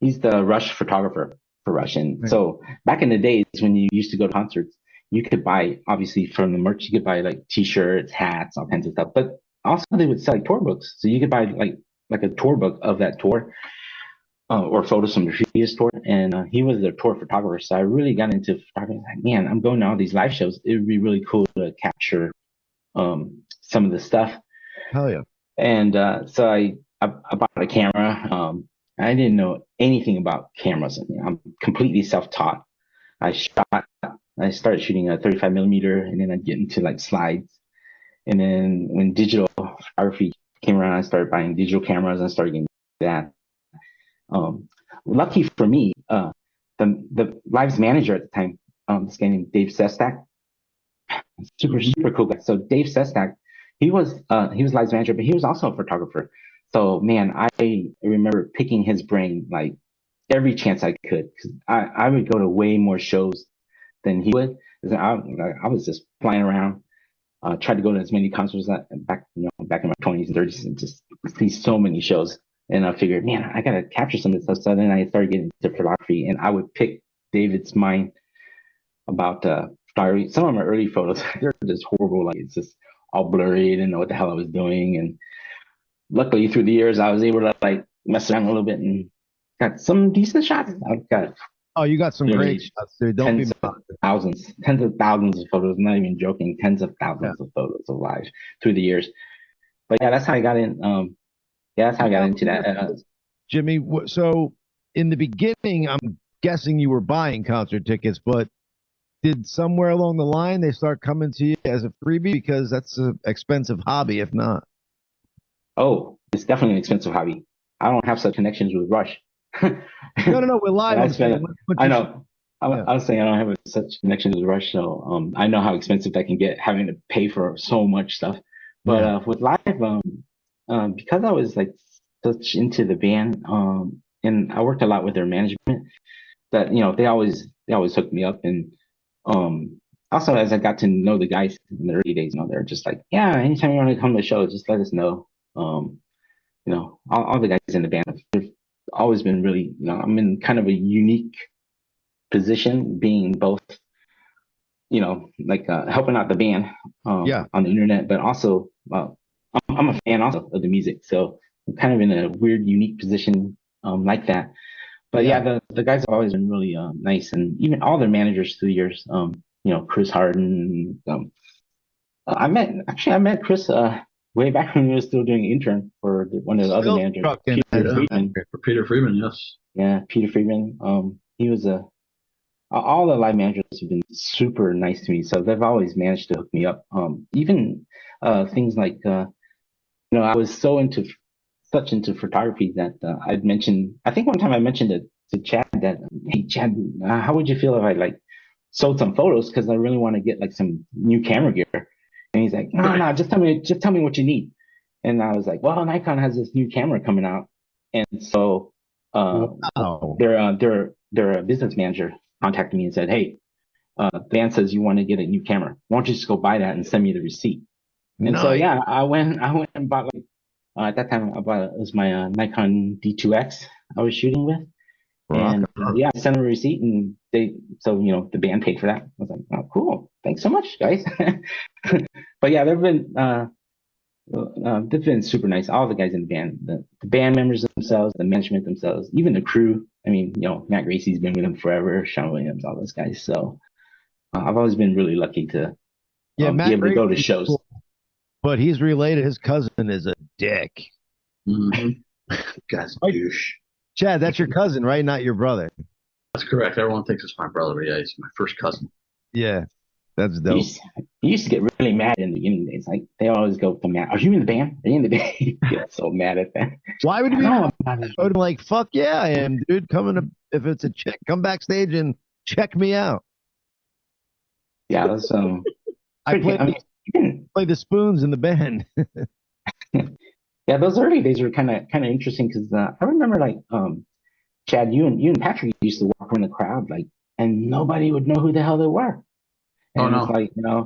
Speaker 3: he's the Rush photographer for Rush, and so back in the days when you used to go to concerts, you could buy, obviously from the merch, you could buy like t-shirts, hats, all kinds of stuff. But also they would sell like tour books. So you could buy like a tour book of that tour or photos from the previous tour. And he was the tour photographer. So I really got into photography. Like, man, I'm going to all these live shows. It would be really cool to capture some of the stuff.
Speaker 1: Hell yeah.
Speaker 3: And so I bought a camera. I didn't know anything about cameras. I'm completely self-taught. I started shooting a 35 millimeter, and then I'd get into like slides. And then when digital photography came around, I started buying digital cameras and started getting that. Lucky for me, the Live's manager at the time, this guy named Dave Sestak, super cool guy. So Dave Sestak, he was Live's manager, but he was also a photographer. So man, I remember picking his brain like every chance I could, because I would go to way more shows than he would. I was just flying around, tried to go to as many concerts back in my 20s and 30s, and just see so many shows. And I figured, man, I gotta capture some of this stuff. So then I started getting into photography, and I would pick David's mind about photography. Some of my early photos, they're just horrible. Like, it's just all blurry. I didn't know what the hell I was doing. And luckily through the years, I was able to like mess around a little bit and got some decent shots. I've got
Speaker 1: you got some great shots, dude. Don't be
Speaker 3: tens of thousands of photos. I'm not even joking. Tens of thousands of photos of live through the years. But yeah, that's how I got in. That's how I got into that.
Speaker 1: Jimmy, so in the beginning, I'm guessing you were buying concert tickets, but did somewhere along the line they start coming to you as a freebie? Because that's an expensive hobby, if not.
Speaker 3: Oh, it's definitely an expensive hobby. I don't have such connections with Rush.
Speaker 1: No, we're live.
Speaker 3: I know. I was saying I don't have such connections with Rush, so I know how expensive that can get, having to pay for so much stuff. But with live, because I was like such into the band, and I worked a lot with their management, that they always hooked me up, and also as I got to know the guys in the early days, they're just like, yeah, anytime you want to come to the show, just let us know. All the guys in the band have always been really, I'm in kind of a unique position, being both, like helping out the band on the internet, but also I'm a fan also of the music, so I'm kind of in a weird, unique position like that. But the guys have always been really nice, and even all their managers through the years, Chris Harden. I met Chris way back when we were still doing intern for one of the other managers, Peter Friedman.
Speaker 2: For Peter Friedman, yes.
Speaker 3: Yeah, Peter Friedman. He was all the live managers have been super nice to me, so they've always managed to hook me up. Even things like I was such into photography that I'd mentioned. I think one time I mentioned it to Chad that, hey Chad, how would you feel if I like sold some photos, because I really want to get like some new camera gear? And he's like, no, just tell me what you need. And I was like, well, Nikon has this new camera coming out, and so their business manager contacted me and said, hey, the band says you want to get a new camera. Why don't you just go buy that and send me the receipt? And so I went and bought, like, at that time it was my Nikon D2X I was shooting with. And I sent them a receipt, and the band paid for that. I was like, oh, cool. Thanks so much, guys. But yeah, they've been super nice. All the guys in the band, the band members themselves, the management themselves, even the crew. I mean, Matt Gracey's been with them forever, Sean Williams, all those guys. So I've always been really lucky to be able to go to shows. Cool.
Speaker 1: But he's related. His cousin is a dick.
Speaker 2: Mm-hmm. Guy's a douche.
Speaker 1: Chad, that's your cousin, right? Not your brother.
Speaker 2: That's correct. Everyone thinks it's my brother, but yeah, he's my first cousin.
Speaker 1: Yeah, that's dope.
Speaker 3: He used to get really mad in the beginning days. Like, they always go to Matt, are you in the band? Are you in the band? He gets so mad at that.
Speaker 1: Why would you be I would be like, fuck yeah, I am, dude. If it's a chick, come backstage and check me out.
Speaker 3: Yeah, that's
Speaker 1: I play the spoons in the band.
Speaker 3: Yeah, those early days were kind of interesting, because I remember, like, Chad, you and Patrick used to walk around the crowd, like, and nobody would know who the hell they were. And it's like,
Speaker 2: yeah,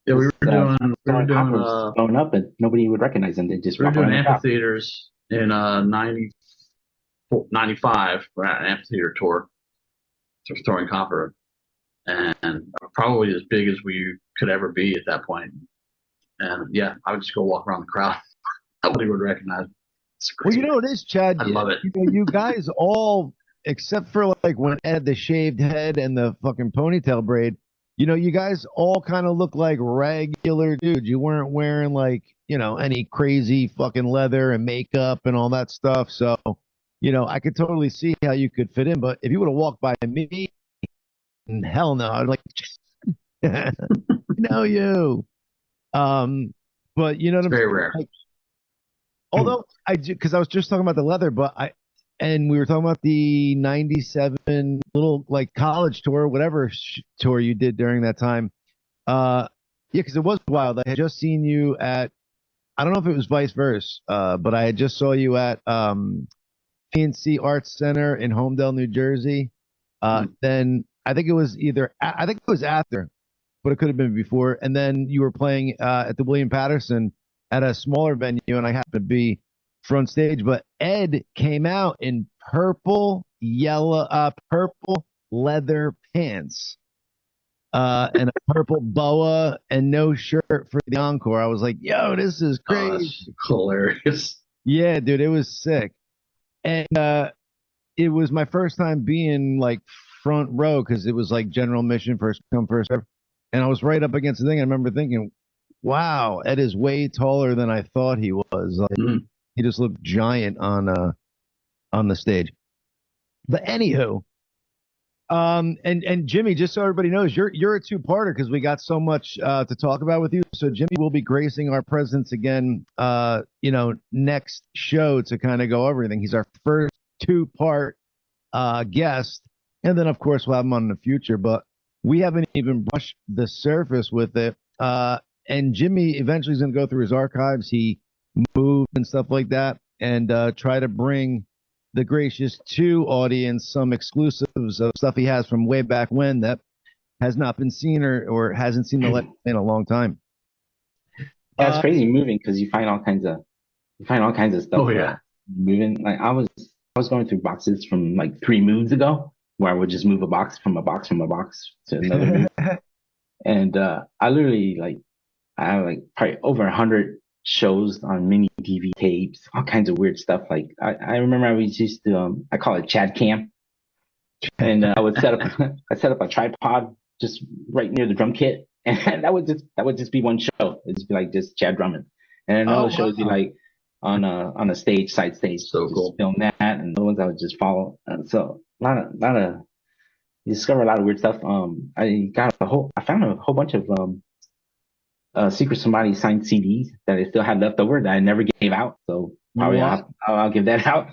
Speaker 2: we were doing
Speaker 3: going up, and nobody would recognize them. They just
Speaker 2: we were doing amphitheaters in 95. We're at an amphitheater tour, so throwing copper, and probably as big as we could ever be at that point. And yeah, I would just go walk around the crowd. Nobody would recognize me.
Speaker 1: Well, it is, Chad.
Speaker 2: I love it.
Speaker 1: You guys all, except for like when Ed had the shaved head and the fucking ponytail braid, you guys all kind of look like regular dudes. You weren't wearing like, any crazy fucking leather and makeup and all that stuff. So, I could totally see how you could fit in. But if you would have walked by me, hell no, I'd like, know you. But you know what I'm saying?
Speaker 2: Very rare.
Speaker 1: Like, although because I was just talking about the leather, and we were talking about the 97 little like college tour, whatever tour you did during that time. Yeah, because it was wild. I had just seen you at, I don't know if it was Vice Versa, but I had just saw you at PNC Arts Center in Homedale, New Jersey. Then I think it was after, but it could have been before. And then you were playing at the William Patterson at a smaller venue, and I happened to be front stage. But Ed came out in purple leather pants, and a purple boa and no shirt for the encore. I was like, yo, this is crazy.
Speaker 2: Hilarious.
Speaker 1: Yeah, dude, it was sick. And it was my first time being like front row, because it was like general admission, first come, first serve. And I was right up against the thing. I remember thinking, wow, Ed is way taller than I thought he was. Like, he just looked giant on the stage. But anywho, And Jimmy, just so everybody knows, you're a two-parter because we got so much to talk about with you. So Jimmy will be gracing our presence again, next show to kind of go over everything. He's our first two-part guest, and then of course we'll have him on in the future. But we haven't even brushed the surface with it. And Jimmy eventually is going to go through his archives. He moved and stuff like that, and try to bring the Gracious 2 audience some exclusives of stuff he has from way back when that has not been seen or hasn't seen the light in a long time.
Speaker 3: Yeah, it's crazy moving because you find all kinds of stuff.
Speaker 2: Oh yeah,
Speaker 3: moving. Like I was going through boxes from like 3 moons ago where I would just move a box from a box to another moon. And I literally I have like probably over 100 shows on mini DV tapes, all kinds of weird stuff. Like I remember I used to I call it Chad Cam, and I would set up a tripod just right near the drum kit, and that would just be one show. It'd just be like just Chad drumming, and another show would be like on a side stage.
Speaker 2: So cool.
Speaker 3: Film that, and the ones I would just follow. So a lot of you discover a lot of weird stuff. I found a whole bunch of Secret Somebody signed CDs that I still had left over that I never gave out. So probably I'll give that out.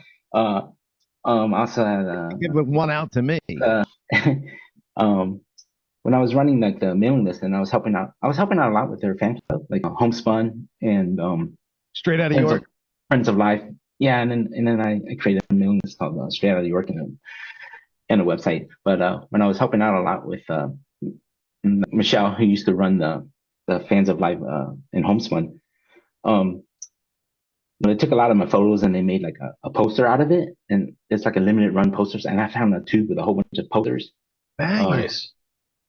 Speaker 3: Also had
Speaker 1: give one out to me.
Speaker 3: When I was running like the mailing list and I was helping out a lot with their fan club, like Homespun and
Speaker 1: Straight Out of York,
Speaker 3: Friends of Life. Yeah, and then I created a mailing list called Straight Out of York and a website. But when I was helping out a lot with Michelle, who used to run the Fans of Life in Homespun, they took a lot of my photos and they made like a poster out of it, and it's like a limited run posters. And I found a tube with a whole bunch of posters.
Speaker 2: Nice.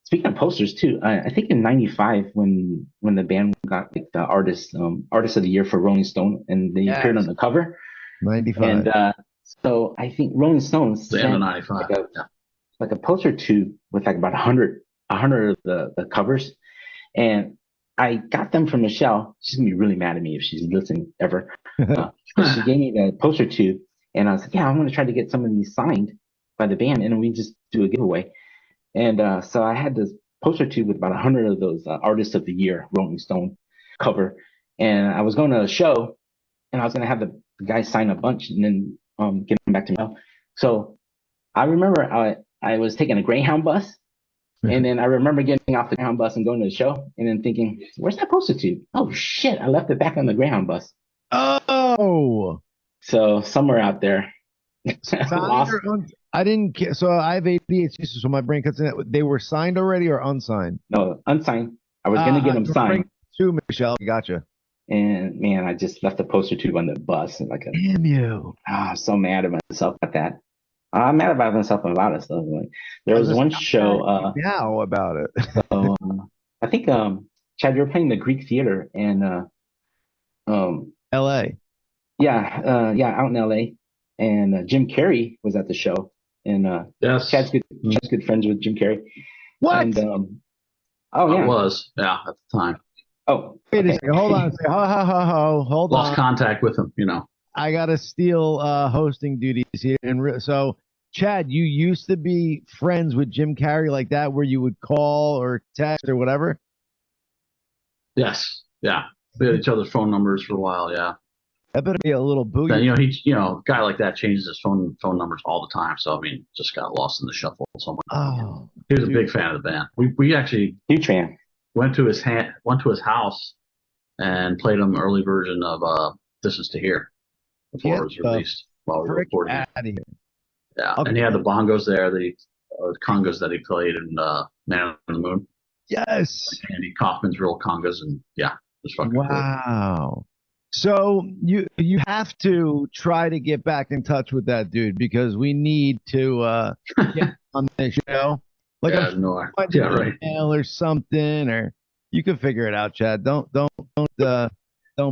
Speaker 3: Speaking of posters too, I think in '95 when the band got like the artist of the year for Rolling Stone, and they appeared on the cover.
Speaker 1: 95.
Speaker 3: And so I think Rolling Stone sent
Speaker 2: '95
Speaker 3: like a poster tube with like about 100 of the covers, and I got them from Michelle. She's gonna be really mad at me if she's listening ever. She gave me the poster tube, and I was like, "Yeah, I'm gonna try to get some of these signed by the band, and we just do a giveaway." And so I had this poster tube with about 100 of those Artists of the Year Rolling Stone cover, and I was going to a show, and I was gonna have the guys sign a bunch and then get them back to me. So I remember I was taking a Greyhound bus. And then I remember getting off the Greyhound bus and going to the show and then thinking, where's that poster tube? Oh, shit. I left it back on the Greyhound bus.
Speaker 1: Oh.
Speaker 3: So somewhere out there.
Speaker 1: I didn't care. So I have ADHD, so my brain cuts in it. They were signed already or unsigned?
Speaker 3: No, unsigned. I was going to get them signed.
Speaker 1: To Michelle. Gotcha.
Speaker 3: And man, I just left the poster tube on the bus. And
Speaker 1: damn you.
Speaker 3: I'm so mad at myself at that. I'm mad about myself and a lot of stuff. Like there was one show.
Speaker 1: Now about it.
Speaker 3: So I think Chad, you were playing the Greek Theater in
Speaker 1: L.A.
Speaker 3: Yeah, out in L.A. And Jim Carrey was at the show, and
Speaker 2: yes,
Speaker 3: Chad's good friends with Jim Carrey.
Speaker 1: What?
Speaker 3: And,
Speaker 2: it was at the time.
Speaker 3: Oh,
Speaker 1: wait a second. Hold on. Hold on.
Speaker 2: Lost contact with him.
Speaker 1: I gotta steal hosting duties here, and so Chad, you used to be friends with Jim Carrey like that, where you would call or text or whatever.
Speaker 2: Yes, yeah, we had each other's phone numbers for a while. Yeah,
Speaker 1: that better be a little booty.
Speaker 2: Then, a guy like that changes his phone numbers all the time. So I mean, just got lost in the shuffle somewhere.
Speaker 1: Oh,
Speaker 2: he was a big fan of the band. We actually
Speaker 3: huge fan.
Speaker 2: Went to his house and played him early version of This Is to Hear before it was released while we were recording it. Yeah, okay. And he had the bongos there, the congas that he played in Man on the Moon.
Speaker 1: Yes.
Speaker 2: Andy Kaufman's real congas, and yeah, it was fucking
Speaker 1: cool. So you have to try to get back in touch with that dude because we need to get on this show. Like right. Email or something, or you can figure it out, Chad. Don't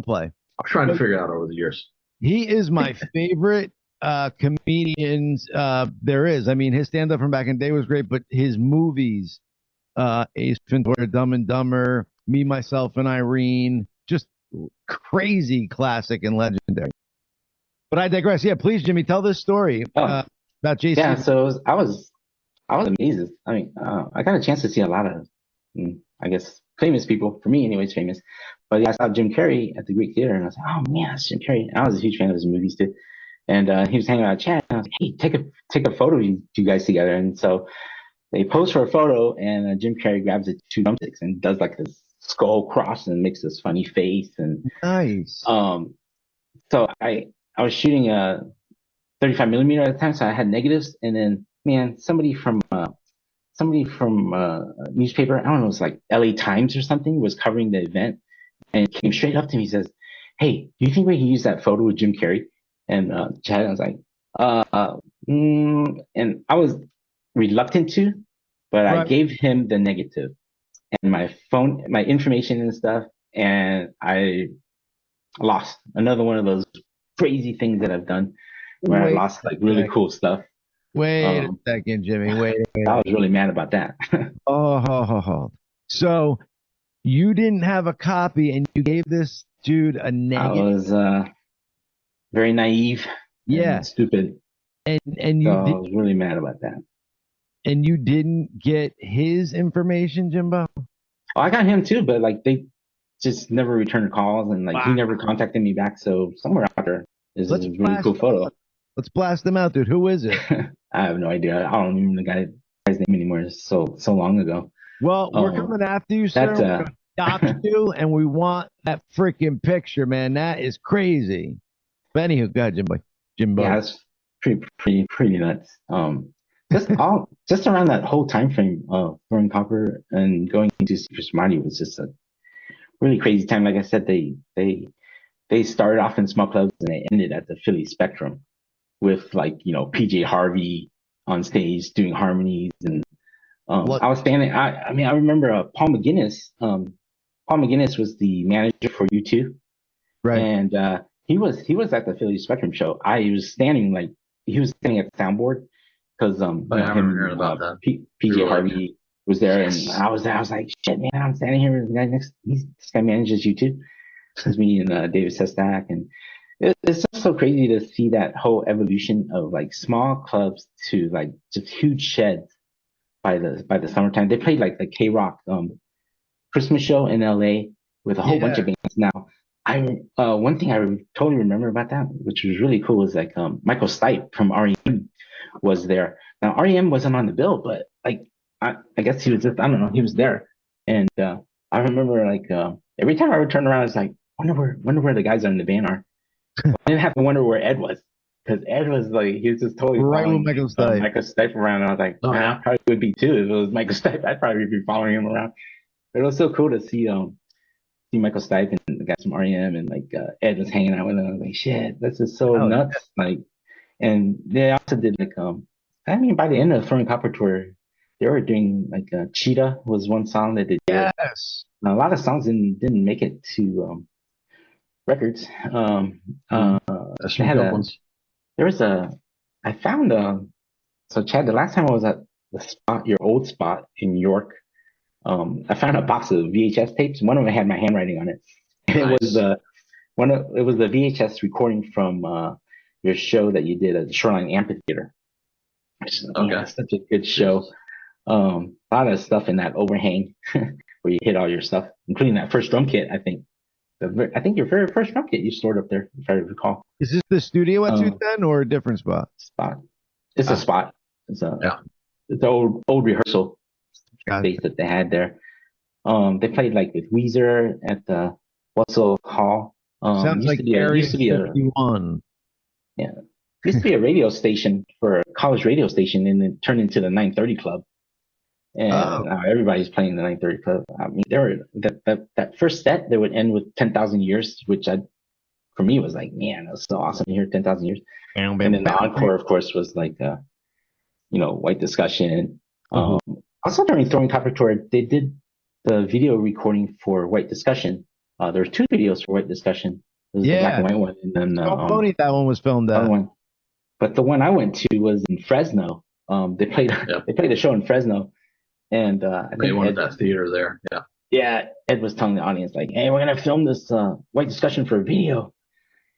Speaker 1: play.
Speaker 2: I've tried to figure it out over the years.
Speaker 1: He is my favorite comedians there is. I mean, his stand-up from back in the day was great, but his movies, Ace Ventura, Dumb and Dumber, Me, Myself, and Irene, just crazy classic and legendary. But I digress. Yeah, please, Jimmy, tell this story about JC.
Speaker 3: Yeah, so I was I was amazed. I mean, I got a chance to see a lot of, I guess, famous people. For me, anyways, famous. But yeah, I saw Jim Carrey at the Greek Theater, and I was like, oh man, it's Jim Carrey. And I was a huge fan of his movies too. And he was hanging out with Chad, and I was like, hey, take a photo of you guys together. And so they pose for a photo, and Jim Carrey grabs the two drumsticks and does like this skull cross and makes this funny face. And
Speaker 1: Nice.
Speaker 3: so I was shooting a 35 millimeter at the time, so I had negatives. And then, man, somebody from newspaper, I don't know, it was like LA Times or something, was covering the event and came straight up to me. He says, hey, do you think we can use that photo with Jim Carrey? And Chad, I was like, and I was reluctant to, but I gave him the negative and my phone, my information and stuff, and I lost another one of those crazy things that I've done where I lost like really cool stuff.
Speaker 1: Wait a second, Jimmy. Wait.
Speaker 3: I was really mad about that.
Speaker 1: So you didn't have a copy and you gave this dude a negative?
Speaker 3: I was very naive. And stupid.
Speaker 1: And
Speaker 3: so I was really mad about that.
Speaker 1: And you didn't get his information, Jimbo?
Speaker 3: Oh, I got him too, but like they just never returned calls, and like he never contacted me back. So somewhere out there is a really cool photo.
Speaker 1: Let's blast them out, dude. Who is it?
Speaker 3: I have no idea. I don't even know the guy's name anymore. It's so long ago.
Speaker 1: Well, we're coming after you, sir. We're gonna stop you, and we want that freaking picture, man. That is crazy. But anywho, go ahead, Jimbo.
Speaker 3: Yeah, it's pretty nuts. Just around that whole time frame of throwing copper and going into Secret Smarty was just a really crazy time. Like I said, they started off in small clubs and they ended at the Philly Spectrum with like, PJ Harvey on stage doing harmonies. And I was standing, I remember Paul McGuinness. Paul McGuinness was the manager for U2.
Speaker 1: Right.
Speaker 3: And he was at the Philly Spectrum show. He was standing at the soundboard because
Speaker 2: I remember hearing about that.
Speaker 3: PJ Harvey was there, and I was like, shit, man, I'm standing here with the guy this guy manages U2. It was me and David Sestak, and it's just so crazy to see that whole evolution of like small clubs to like just huge sheds by the summertime. They played like the K-Rock Christmas show in LA with a whole bunch of bands. Now, one thing I totally remember about that, which was really cool, was like Michael Stipe from REM was there. Now REM wasn't on the bill, but like I guess he was just, I don't know, he was there. And I remember like every time I would turn around, it's like, wonder where the guys are in the band are. I didn't have to wonder where Ed was, because Ed was like, he was just totally
Speaker 1: right with Michael
Speaker 3: Stipe around. And I was like, I probably would be too if it was Michael Stipe. I'd probably be following him around. But it was so cool to see Michael Stipe and the guys from REM, and like Ed was hanging out with him. I was like, shit, this is so nuts. Like, and they also did like by the end of the Throwing Copper tour, they were doing like Cheetah was one song that they did.
Speaker 1: Yes.
Speaker 3: Now, a lot of songs didn't make it to records. I found so Chad, the last time I was at the spot, your old spot in New York, I found a box of VHS tapes. One of them had my handwriting on it. Nice. It was the VHS recording from your show that you did at the Shoreline Amphitheater. Such a good show. A lot of stuff in that overhang where you hid all your stuff, including that first drum kit. I think your very first drum kit you stored up there, if I recall.
Speaker 1: Is this the studio at 210 or a different spot?
Speaker 3: It's a spot. It's an old rehearsal space that they had there. They played like with Weezer at the Russell Hall.
Speaker 1: Sounds like Area 51.
Speaker 3: Yeah. Used to be a radio station for a college radio station, and then turned into the 930 Club. And everybody's playing the 930 Club. I mean, that first set, they would end with 10,000 Years, which for me was like, man, that was so awesome to hear 10,000 Years. And then the encore, of course, was like, White Discussion. Also during Throwing Copper Tour, they did the video recording for White Discussion. There were two videos for White Discussion. There was the black and white one, and then
Speaker 1: that one was filmed at.
Speaker 3: One. But the one I went to was in Fresno. They played the show in Fresno, and I think
Speaker 2: they wanted that theater there. Yeah.
Speaker 3: Yeah, Ed was telling the audience like, "Hey, we're gonna film this White Discussion for a video,"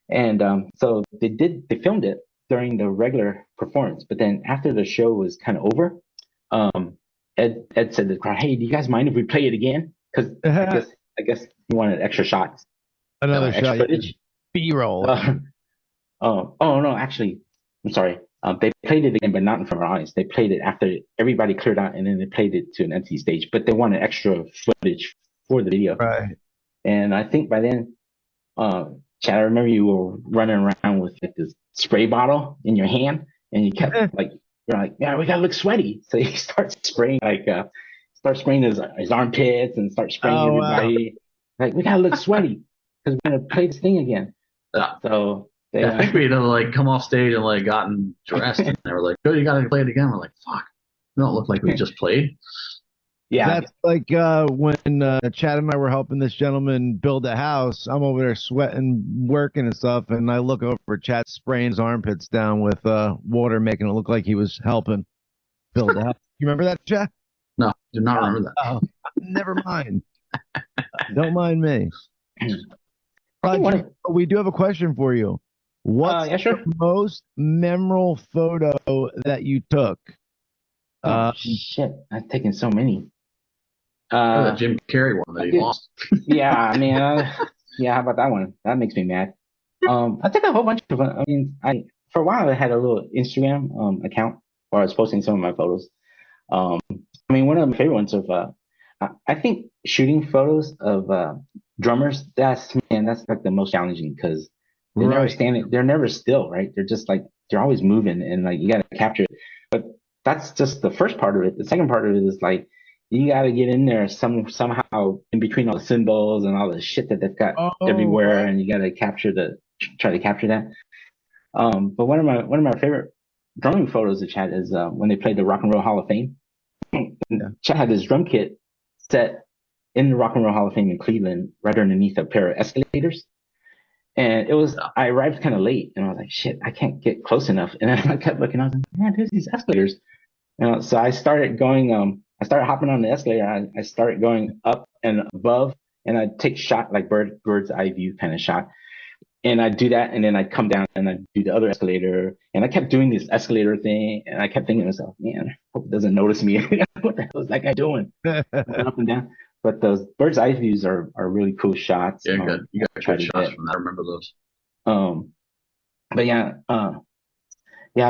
Speaker 3: and so they filmed it during the regular performance. But then after the show was kind of over, Ed said to the crowd, "Hey, do you guys mind if we play it again?" Because I guess he wanted extra shots,
Speaker 1: another
Speaker 3: extra
Speaker 1: shot,
Speaker 3: footage,
Speaker 1: B-roll.
Speaker 3: Oh no, actually, I'm sorry. They played it again, but not in front of our audience. They played it after everybody cleared out, and then they played it to an empty stage. But they wanted extra footage for the video.
Speaker 1: Right.
Speaker 3: And I think by then, Chad, I remember you were running around with like this spray bottle in your hand, and you kept like, you're like, yeah, we gotta look sweaty. So you start spraying his armpits and start spraying everybody. Wow. Like, we gotta look sweaty because we're gonna play this thing again. So
Speaker 2: I think we'd have like come off stage and like gotten dressed, and they were like, "Oh, you gotta play it again." We're like, "Fuck, we don't look like we just played."
Speaker 1: Yeah, that's like when Chad and I were helping this gentleman build a house. I'm over there sweating, working and stuff, and I look over, Chad spraying his armpits down with water, making it look like he was helping build a house. You remember that, Chad?
Speaker 2: No, I do not remember that.
Speaker 1: Oh, never mind. Don't mind me. We do have a question for you. What's the most memorable photo that you took?
Speaker 3: Shit, I've taken so many.
Speaker 2: The Jim Carrey one that he lost.
Speaker 3: Yeah, I mean, how about that one? That makes me mad. I took a whole bunch of them. I mean, for a while I had a little Instagram account where I was posting some of my photos. I mean, one of my favorite ones of I think shooting photos of drummers. That's like the most challenging because they're never standing. They're never still, right? They're just like they're always moving, and like you got to capture it. But that's just the first part of it. The second part of it is like you got to get in there somehow in between all the symbols and all the shit that they've got everywhere, and you got to try to capture that. But one of my favorite drumming photos of Chad is when they played the Rock and Roll Hall of Fame. Chad had his drum kit set in the Rock and Roll Hall of Fame in Cleveland, right underneath a pair of escalators. And I arrived kind of late, and I was like, shit, I can't get close enough. And then I kept looking, I was like, man, there's these escalators. So I started hopping on the escalator. I started going up and above, and I'd take shot, like bird's eye view kind of shot. And I'd do that, and then I'd come down and I'd do the other escalator. And I kept doing this escalator thing, and I kept thinking to myself, man, I hope it doesn't notice me. What the hell is that guy doing? Up and down. But those bird's eye views are really cool shots.
Speaker 2: Yeah, good. You got good shots from that. I remember those.
Speaker 3: But yeah,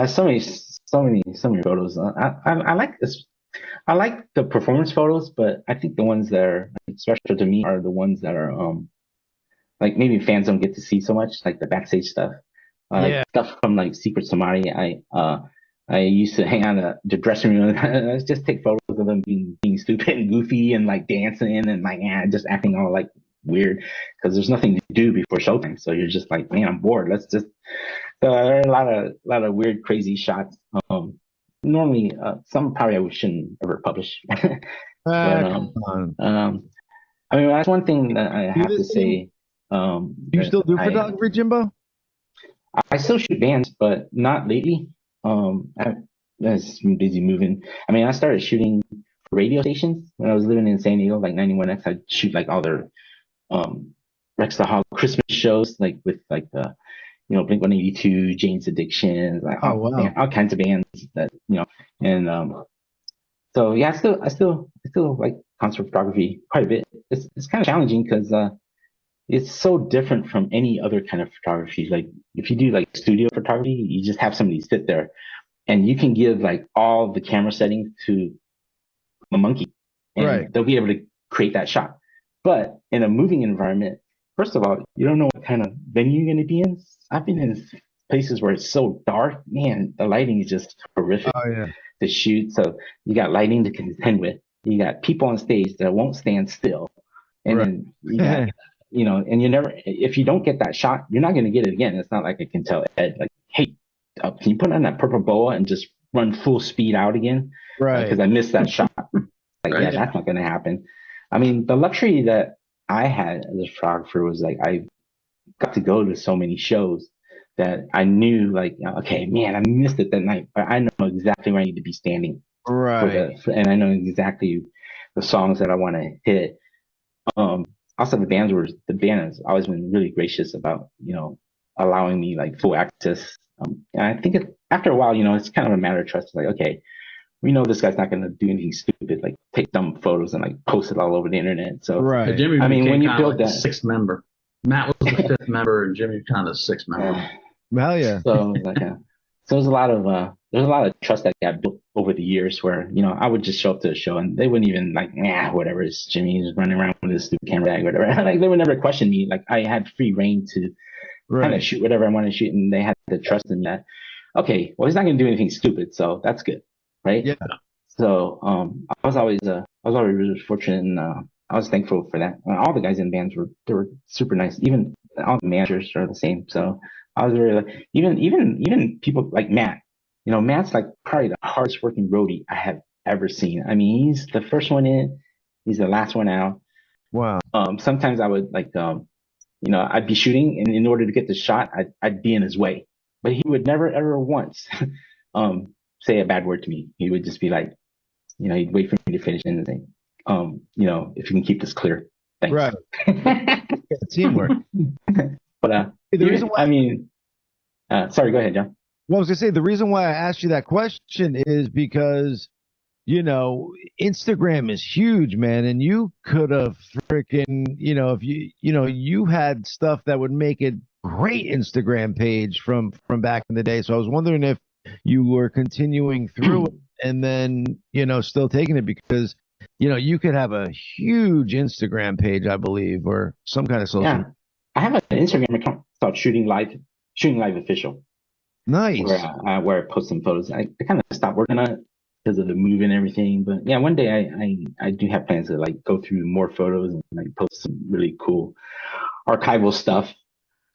Speaker 3: so many photos. I like this. I like the performance photos, but I think the ones that are special to me are the ones that are like maybe fans don't get to see so much, like the backstage stuff. Like stuff from like Secret Samadhi. I used to hang out the dressing room and I just take photos of them being stupid and goofy and like dancing and like just acting all like weird because there's nothing to do before showtime. So you're just like, man, I'm bored. Let's just. So there are a lot of weird, crazy shots. Normally, some probably I shouldn't ever publish. But,
Speaker 1: come on.
Speaker 3: I mean, that's one thing that I have to say.
Speaker 1: Do you still do photography, Jimbo?
Speaker 3: I still shoot bands, but not lately. I've been busy moving. I mean, I started shooting for radio stations when I was living in San Diego, like 91X. I'd shoot like all their Rex the Hog Christmas shows, like with like the Blink-182, Jane's Addiction, like all kinds of bands that and so yeah, I still like concert photography quite a bit. It's kind of challenging because it's so different from any other kind of photography. Like if you do like studio photography, you just have somebody sit there and you can give like all the camera settings to a monkey and they'll be able to create that shot. But in a moving environment, first of all, you don't know what kind of venue you're going to be in. I've been in places where it's so dark, man, the lighting is just horrific to shoot. So you got lighting to contend with. You got people on stage that won't stand still. And then you got and you never, if you don't get that shot, you're not going to get it again. It's not like I can tell Ed, like, hey, can you put on that purple boa and just run full speed out again? Right. Because I missed that shot. Like, yeah, that's not going to happen. I mean, the luxury that I had as a photographer was like, I got to go to so many shows that I knew, like, okay, man, I missed it that night, but I know exactly where I need to be standing. Right. And I know exactly the songs that I want to hit. Also, the band has always been really gracious about, allowing me like full access. And I think after a while, it's kind of a matter of trust. Like, okay, we know this guy's not going to do anything stupid, like take dumb photos and like post it all over the internet. So,
Speaker 1: right.
Speaker 2: Jimmy
Speaker 3: I mean, when you build
Speaker 2: like
Speaker 3: that,
Speaker 2: the sixth member, Matt was the fifth member, and Jimmy kind of the sixth member.
Speaker 1: Hell yeah.
Speaker 3: So like, so there's a lot of trust that got built over the years where, you know, I would just show up to a show and they wouldn't even like, whatever, it's Jimmy's running around with his stupid camera bag, whatever. Like they would never question me. Like I had free reign to kind of shoot whatever I wanted to shoot, and they had to trust in that. Okay, well, he's not going to do anything stupid, so that's good, right?
Speaker 1: Yeah.
Speaker 3: So I was always really fortunate, and I was thankful for that. All the guys in bands were super nice. Even all the managers are the same. So I was really like, even people like Matt. You know, Matt's like probably the hardest working roadie I have ever seen. I mean, he's the first one in, he's the last one out.
Speaker 1: Wow.
Speaker 3: Sometimes I would like, you know, I'd be shooting, and in order to get the shot, I'd be in his way. But he would never ever once say a bad word to me. He would just be like, you know, he'd wait for me to finish and say, you know, if you can keep this clear, thanks.
Speaker 1: Right. Yeah, teamwork.
Speaker 3: But
Speaker 1: the reason why,
Speaker 3: I mean, sorry, go ahead, John.
Speaker 1: Well, I was gonna say the reason why I asked you that question is because, you know, Instagram is huge, man, and you could have freaking, you know, if you had stuff that would make it great Instagram page from back in the day. So I was wondering if you were continuing through it and then, you know, still taking it because, you know, you could have a huge Instagram page, I believe, or some kind of social.
Speaker 3: Yeah, I have an Instagram account called Shooting Live Official.
Speaker 1: Nice.
Speaker 3: Where I post some photos. I kind of stopped working on it because of the move and everything. But yeah, one day I do have plans to like go through more photos and like post some really cool archival stuff.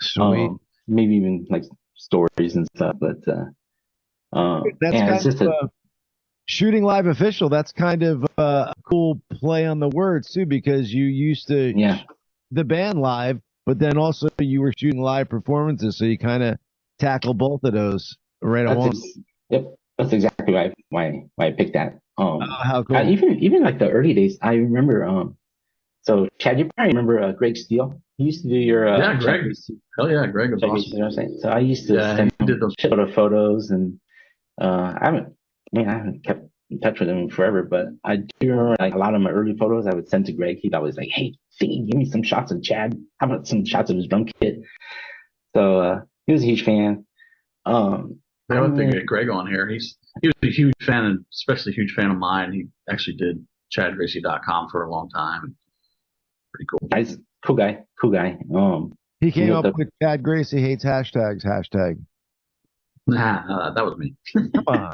Speaker 1: Sweet.
Speaker 3: Maybe even like stories and stuff. But
Speaker 1: that's
Speaker 3: yeah,
Speaker 1: kind of Shooting Live Official. That's kind of a cool play on the words too, because you used to shoot the band live, but then also you were shooting live performances, so you kind of tackle both of those right at once.
Speaker 3: Yep, that's exactly why I picked that.
Speaker 1: How cool!
Speaker 3: Even like the early days, I remember. So Chad, you probably remember Greg Steele. He used to do your
Speaker 2: Greg. Hell yeah, Greg was awesome.
Speaker 3: You know what I'm saying? So I used to send him a shitload of photos, and I haven't kept in touch with him forever, but I do remember like a lot of my early photos I would send to Greg. He'd always like, "Hey, give me some shots of Chad. How about some shots of his drum kit?" So he was a huge fan.
Speaker 2: I would think get Greg on here. He was a huge fan, and especially a huge fan of mine. He actually did ChadGracey.com for a long time. Pretty cool.
Speaker 3: Nice, cool guy.
Speaker 1: He came up with Chad Gracey hates hashtags.
Speaker 2: Nah, that was me.
Speaker 1: Come
Speaker 3: on.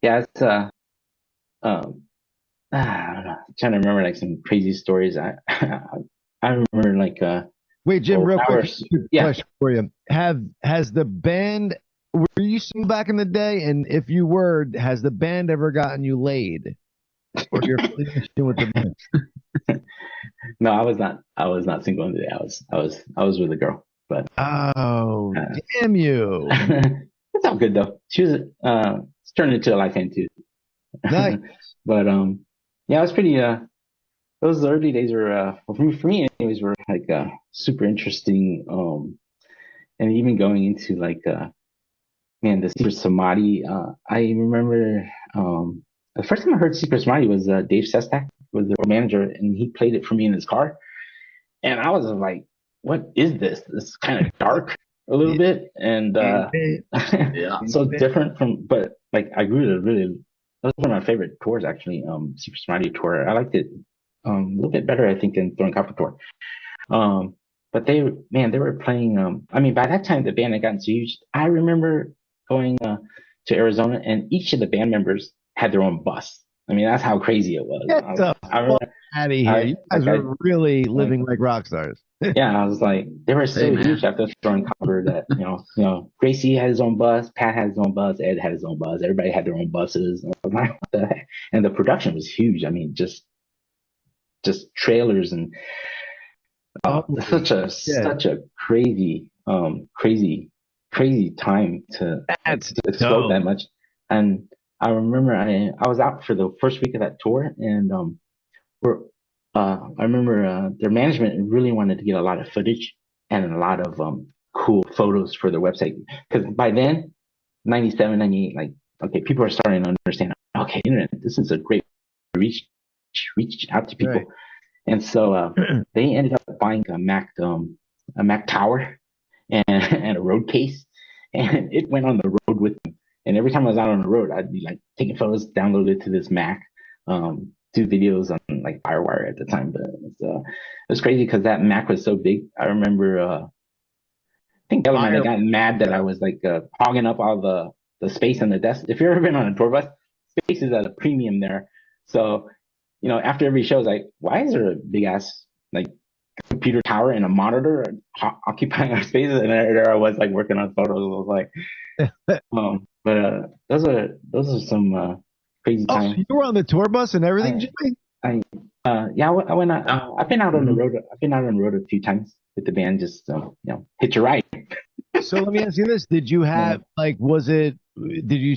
Speaker 3: Yeah, it's I don't know. I'm trying to remember like some crazy stories. I remember like
Speaker 1: wait, Jim, real quick question for you. Has the band, were you still back in the day? And if you were, has the band ever gotten you laid? Or you're with the band?
Speaker 3: No, I was not single in the day. I was with a girl. But
Speaker 1: damn you.
Speaker 3: It's all good though. She was turned into a lifetime too.
Speaker 1: Nice.
Speaker 3: But yeah, it was pretty those early days were for me anyways were like super interesting. And even going into like the Secret Samadhi, I remember the first time I heard Secret Samadhi was Dave Sestak was the manager, and he played it for me in his car. And I was like, what is this? It's kind of dark a little bit, and so different from. But like, I grew to really. That was one of my favorite tours, actually. Super Samadhi tour. I liked it a little bit better, I think, than Throwing Copper tour. But they were playing. I mean, by that time, the band had gotten so huge. I remember going to Arizona, and each of the band members had their own bus. I mean, that's how crazy it was.
Speaker 1: Get the fuck out of here! You guys are really living like rock stars.
Speaker 3: Yeah, I was like, they were so huge after Throwing Copper that you know, Gracey had his own bus, Pat had his own bus, Ed had his own bus, everybody had their own buses. And I was like, what the heck? And the production was huge. I mean, just trailers and such a crazy time to explode that much. And I remember I was out for the first week of that tour, and I remember their management really wanted to get a lot of footage and a lot of cool photos for their website, because by then 97, 98, like, okay, people are starting to understand, okay, internet, this is a great reach out to people. Right. And so they ended up buying a Mac tower and a road case, and it went on the road with them. And every time I was out on the road, I'd be like taking photos, download it to this Mac, do videos on like Firewire at the time. But it was crazy because that Mac was so big. I remember, I think the other man got mad that I was like hogging up all the space on the desk. If you've ever been on a tour bus, space is at a premium there. So, you know, after every show, it's like, why is there a big ass like computer tower and a monitor occupying our spaces? And there I was like working on photos. I was like, but those are some crazy times.
Speaker 1: So you were on the tour bus and everything, Jimmy?
Speaker 3: Yeah, I went. I've been out on the road. I've been out on the road a few times with the band. Just you know, hitch a ride.
Speaker 1: So let me ask you this: did you have did you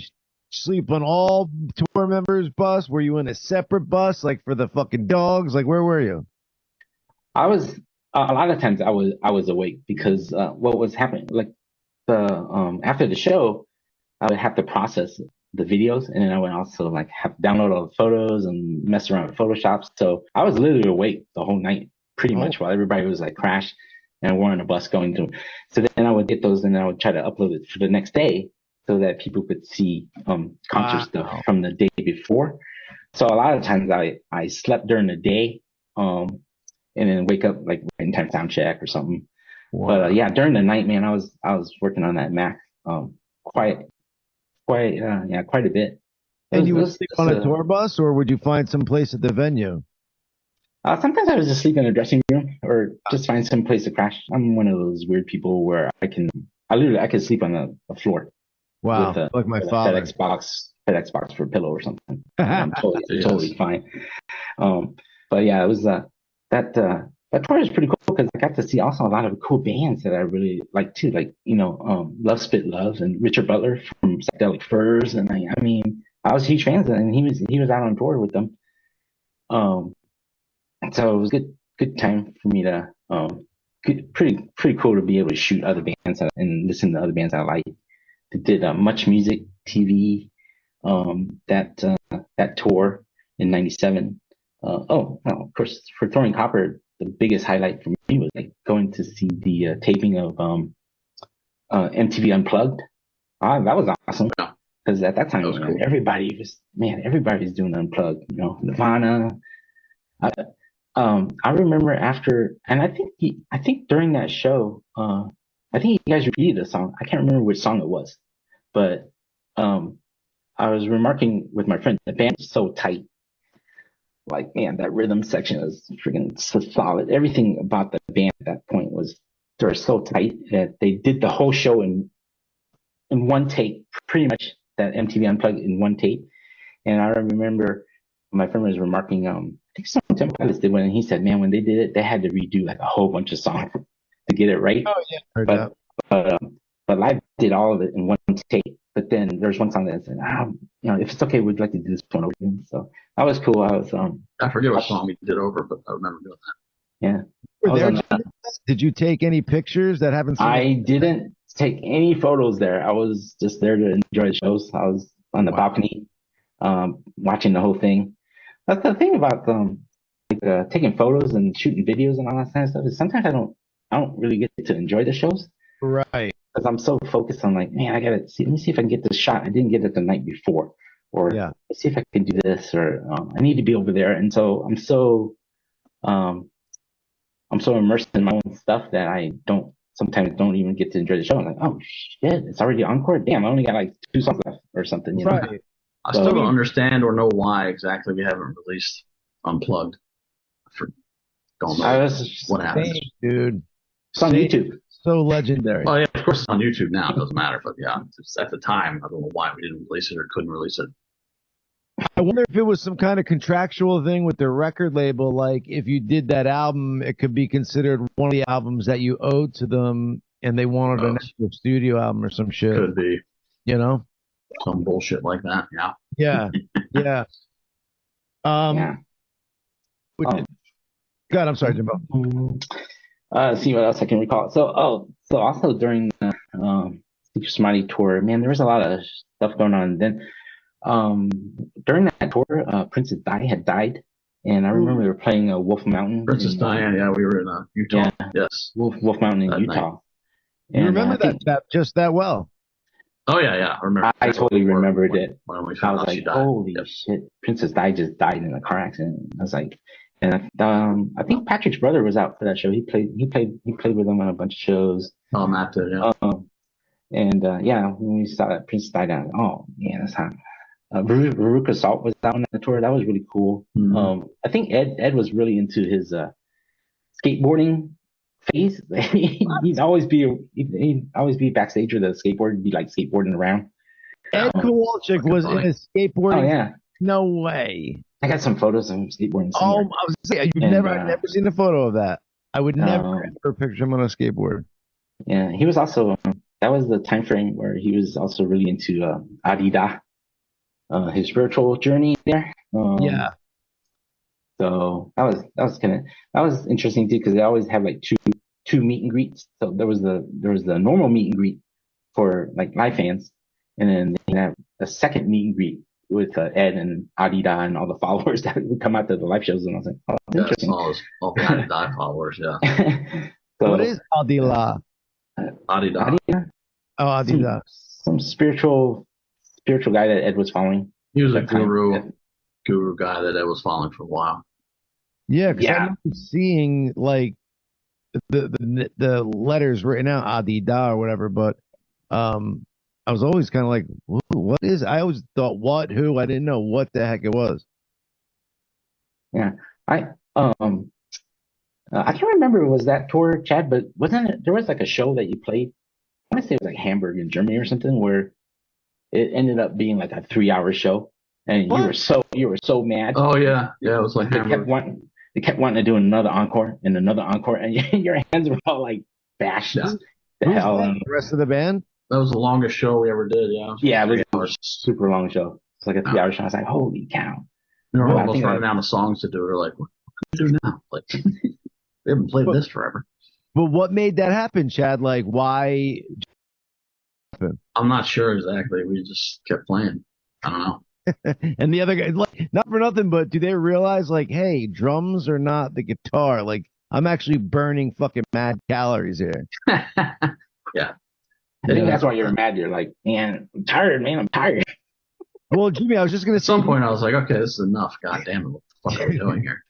Speaker 1: sleep on all tour members' bus? Were you in a separate bus, like for the fucking dogs? Like where were you?
Speaker 3: I was a lot of times I was awake because what was happening, like after the show, I would have to process the videos, and then I would also like have to download all the photos and mess around with Photoshop. So I was literally awake the whole night, pretty much, while everybody was like crashed and we're on a bus going to. So then I would get those, and I would try to upload it for the next day so that people could see concert stuff from the day before. So a lot of times I slept during the day, and then wake up like in time sound check or something. Wow. But yeah, during the night, man, I was working on that Mac quite a bit.
Speaker 1: And you would sleep on a tour bus, or would you find some place at the venue?
Speaker 3: Sometimes I would just sleep in a dressing room, or just find some place to crash. I'm one of those weird people where I can sleep on the floor.
Speaker 1: Wow, with like my father.
Speaker 3: FedEx box for a pillow or something. I'm totally fine. But yeah, it was that tour is pretty cool because I got to see also a lot of cool bands that I really like too, like Love Spit Love and Richard Butler from Psychedelic Furs, and I mean I was huge fans of them, and he was out on tour with them. So it was good time for me to pretty cool to be able to shoot other bands and listen to other bands I like. They did Much Music TV, that tour in '97. Of course, for Throwing Copper, the biggest highlight for me was like going to see the taping of MTV Unplugged. That was awesome because at that time, cool. Everybody was doing Unplugged. You know, Nirvana. I remember after, and I think during that show, I think you guys repeated a song. I can't remember which song it was, but I was remarking with my friend, the band was so tight. Like, man, that rhythm section was freaking so solid. Everything about the band at that point was, they were so tight that they did the whole show in one take, pretty much that MTV Unplugged in one take. And I remember my friend was remarking, I think some Temple Pilots did one, and he said, man, when they did it, they had to redo like a whole bunch of songs to get it right. Oh, yeah. But Live did all of it in one take. But then there's one song that said, if it's okay, we'd like to do this one over again. So that was cool.
Speaker 2: I forget what song we did over, but I remember doing that.
Speaker 3: Yeah.
Speaker 1: Did you take any pictures that haven't seen?
Speaker 3: I didn't take any photos there. I was just there to enjoy the shows. I was on the balcony, watching the whole thing. That's the thing about taking photos and shooting videos and all that kind of stuff is sometimes I don't really get to enjoy the shows.
Speaker 1: Right.
Speaker 3: Because I'm so focused on like, man, let me see if I can get this shot. I didn't get it the night before, or let's see if I can do this, or I need to be over there. And so I'm so immersed in my own stuff that I sometimes don't even get to enjoy the show. I'm like, oh shit, it's already encore. Damn, I only got like 2 songs left or something. You know?
Speaker 2: Right. I still don't understand or know why exactly we haven't released Unplugged. Don't know what happened,
Speaker 1: dude.
Speaker 3: It's on YouTube.
Speaker 1: So legendary.
Speaker 2: Oh yeah, of course it's on YouTube now. It doesn't matter, but yeah, at the time, I don't know why we didn't release it or couldn't release it.
Speaker 1: I wonder if it was some kind of contractual thing with the record label. Like if you did that album, it could be considered one of the albums that you owed to them, and they wanted an actual studio album or some shit.
Speaker 2: Could be.
Speaker 1: You know?
Speaker 2: Some bullshit like that. Yeah.
Speaker 1: Yeah. Yeah. God, I'm sorry, Jimbo.
Speaker 3: See what else I can recall. So also during Keep Smiley tour. Man, there was a lot of stuff going on. Then during that tour, Princess Di had died. And I remember they were playing Wolf Mountain.
Speaker 2: Princess Diana, yeah, we were in Utah. Yeah, yes.
Speaker 3: Wolf Mountain in Utah.
Speaker 1: You remember that just that well?
Speaker 2: Oh, yeah. I remember.
Speaker 3: I totally remembered it.
Speaker 2: When we
Speaker 3: I
Speaker 2: found
Speaker 3: was
Speaker 2: out
Speaker 3: like,
Speaker 2: she died.
Speaker 3: holy shit. Princess Di just died in a car accident. I was like, and I think Patrick's brother was out for that show. He played with them on a bunch of shows.
Speaker 2: Oh, Matt did, yeah.
Speaker 3: When we saw that Princess Di down, oh man, that's hot. Veruca Salt was out on the tour. That was really cool.
Speaker 2: Mm-hmm.
Speaker 3: I think Ed was really into his skateboarding phase. he'd always be backstage with a skateboard and be like skateboarding around.
Speaker 1: Ed Kowalczyk was in a skateboarding.
Speaker 3: Oh yeah.
Speaker 1: No way.
Speaker 3: I got some photos of him skateboarding.
Speaker 1: Oh, I was saying, I've never seen a photo of that. I would never ever picture him on a skateboard.
Speaker 3: Yeah, he was also that was the time frame where he was also really into Adida. His spiritual journey there. So that was interesting too, because they always have like two meet and greets. So there was the normal meet and greet for like live fans, and then they have a second meet and greet with Ed and Adida and all the followers that would come out to the live shows. And I was like, oh, that's interesting.
Speaker 2: All the Adida followers, yeah.
Speaker 3: So,
Speaker 1: what is Adida?
Speaker 2: Adida.
Speaker 1: Oh, Adida.
Speaker 3: Some spiritual guy that Ed was following.
Speaker 2: He was a guru guy that Ed was following for a while.
Speaker 1: Yeah, because I remember seeing like the letters written out Adida or whatever, but I was always kind of like, what is? I always thought what, who? I didn't know what the heck it was.
Speaker 3: Yeah, I can't remember it was that tour, Chad, but wasn't it? There was like a show that you played. I want to say it was like Hamburg in Germany or something, where it ended up being like a 3-hour show, and you were so mad.
Speaker 2: Oh yeah, it was like
Speaker 3: they kept wanting to do another encore, and your hands were all like bashed.
Speaker 2: Yeah.
Speaker 1: The rest of the band.
Speaker 2: That was the longest show we ever did. Yeah.
Speaker 3: Yeah, it was a super long show. It's like a 3-hour show. I was like, holy cow!
Speaker 2: We were almost running out of songs to do. We were like, what can we do now? Like, we haven't played this forever.
Speaker 1: But what made that happen, Chad? Like, why?
Speaker 2: I'm not sure exactly. We just kept playing. I don't know.
Speaker 1: And the other guy, like, not for nothing, but do they realize, like, hey, drums are not the guitar? Like, I'm actually burning fucking mad calories here.
Speaker 2: Yeah.
Speaker 3: I think that's why you're mad. You're like, man, I'm tired, man. I'm tired.
Speaker 1: Well, Jimmy, I was just going to say.
Speaker 2: At some point, I was like, okay, this is enough. God damn it. What the fuck are we doing here?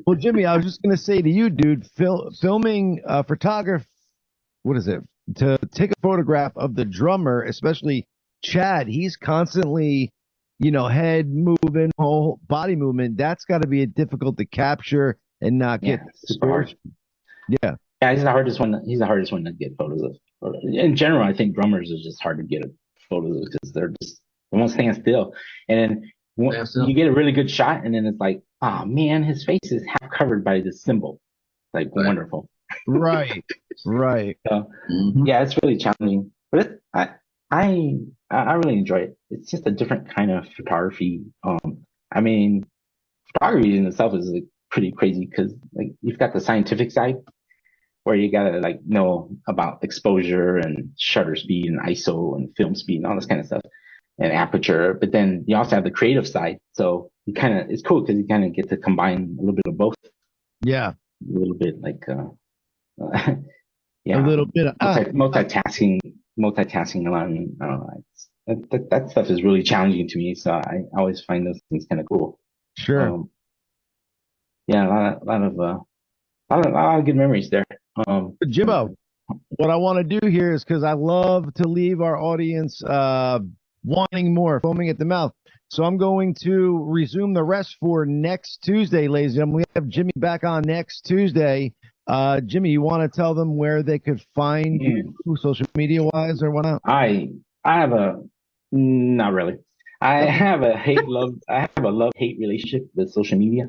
Speaker 1: Well, Jimmy, I was just going to say to you, dude, filming photography, what is it? To take a photograph of the drummer, especially Chad, he's constantly, head moving, whole body movement. That's got to be difficult to capture and not get discouraged. Yeah.
Speaker 3: Yeah, he's the hardest one. He's the hardest one to get photos of. In general, I think drummers is just hard to get photos of because they won't stand still. And then you get a really good shot, and then it's like, oh man, his face is half covered by this symbol. Like wonderful.
Speaker 1: Right.
Speaker 3: So, yeah, it's really challenging, but I really enjoy it. It's just a different kind of photography. I mean, photography in itself is like pretty crazy because like you've got the scientific side where you gotta like know about exposure and shutter speed and ISO and film speed and all this kind of stuff and aperture. But then you also have the creative side. So it's cool because you kind of get to combine a little bit of both.
Speaker 1: Yeah.
Speaker 3: A little bit like,
Speaker 1: yeah. A little bit of
Speaker 3: multitasking a lot. And, I don't know. That stuff is really challenging to me. So I always find those things kind of cool.
Speaker 1: Sure.
Speaker 3: Yeah, a lot of good memories there.
Speaker 1: Jimbo, what I want to do here is because I love to leave our audience wanting more, foaming at the mouth. So I'm going to resume the rest for next Tuesday, ladies and gentlemen. We have Jimmy back on next Tuesday. Jimmy, you want to tell them where they could find you, social media wise or whatnot?
Speaker 3: I have not really. I have a love-hate relationship with social media.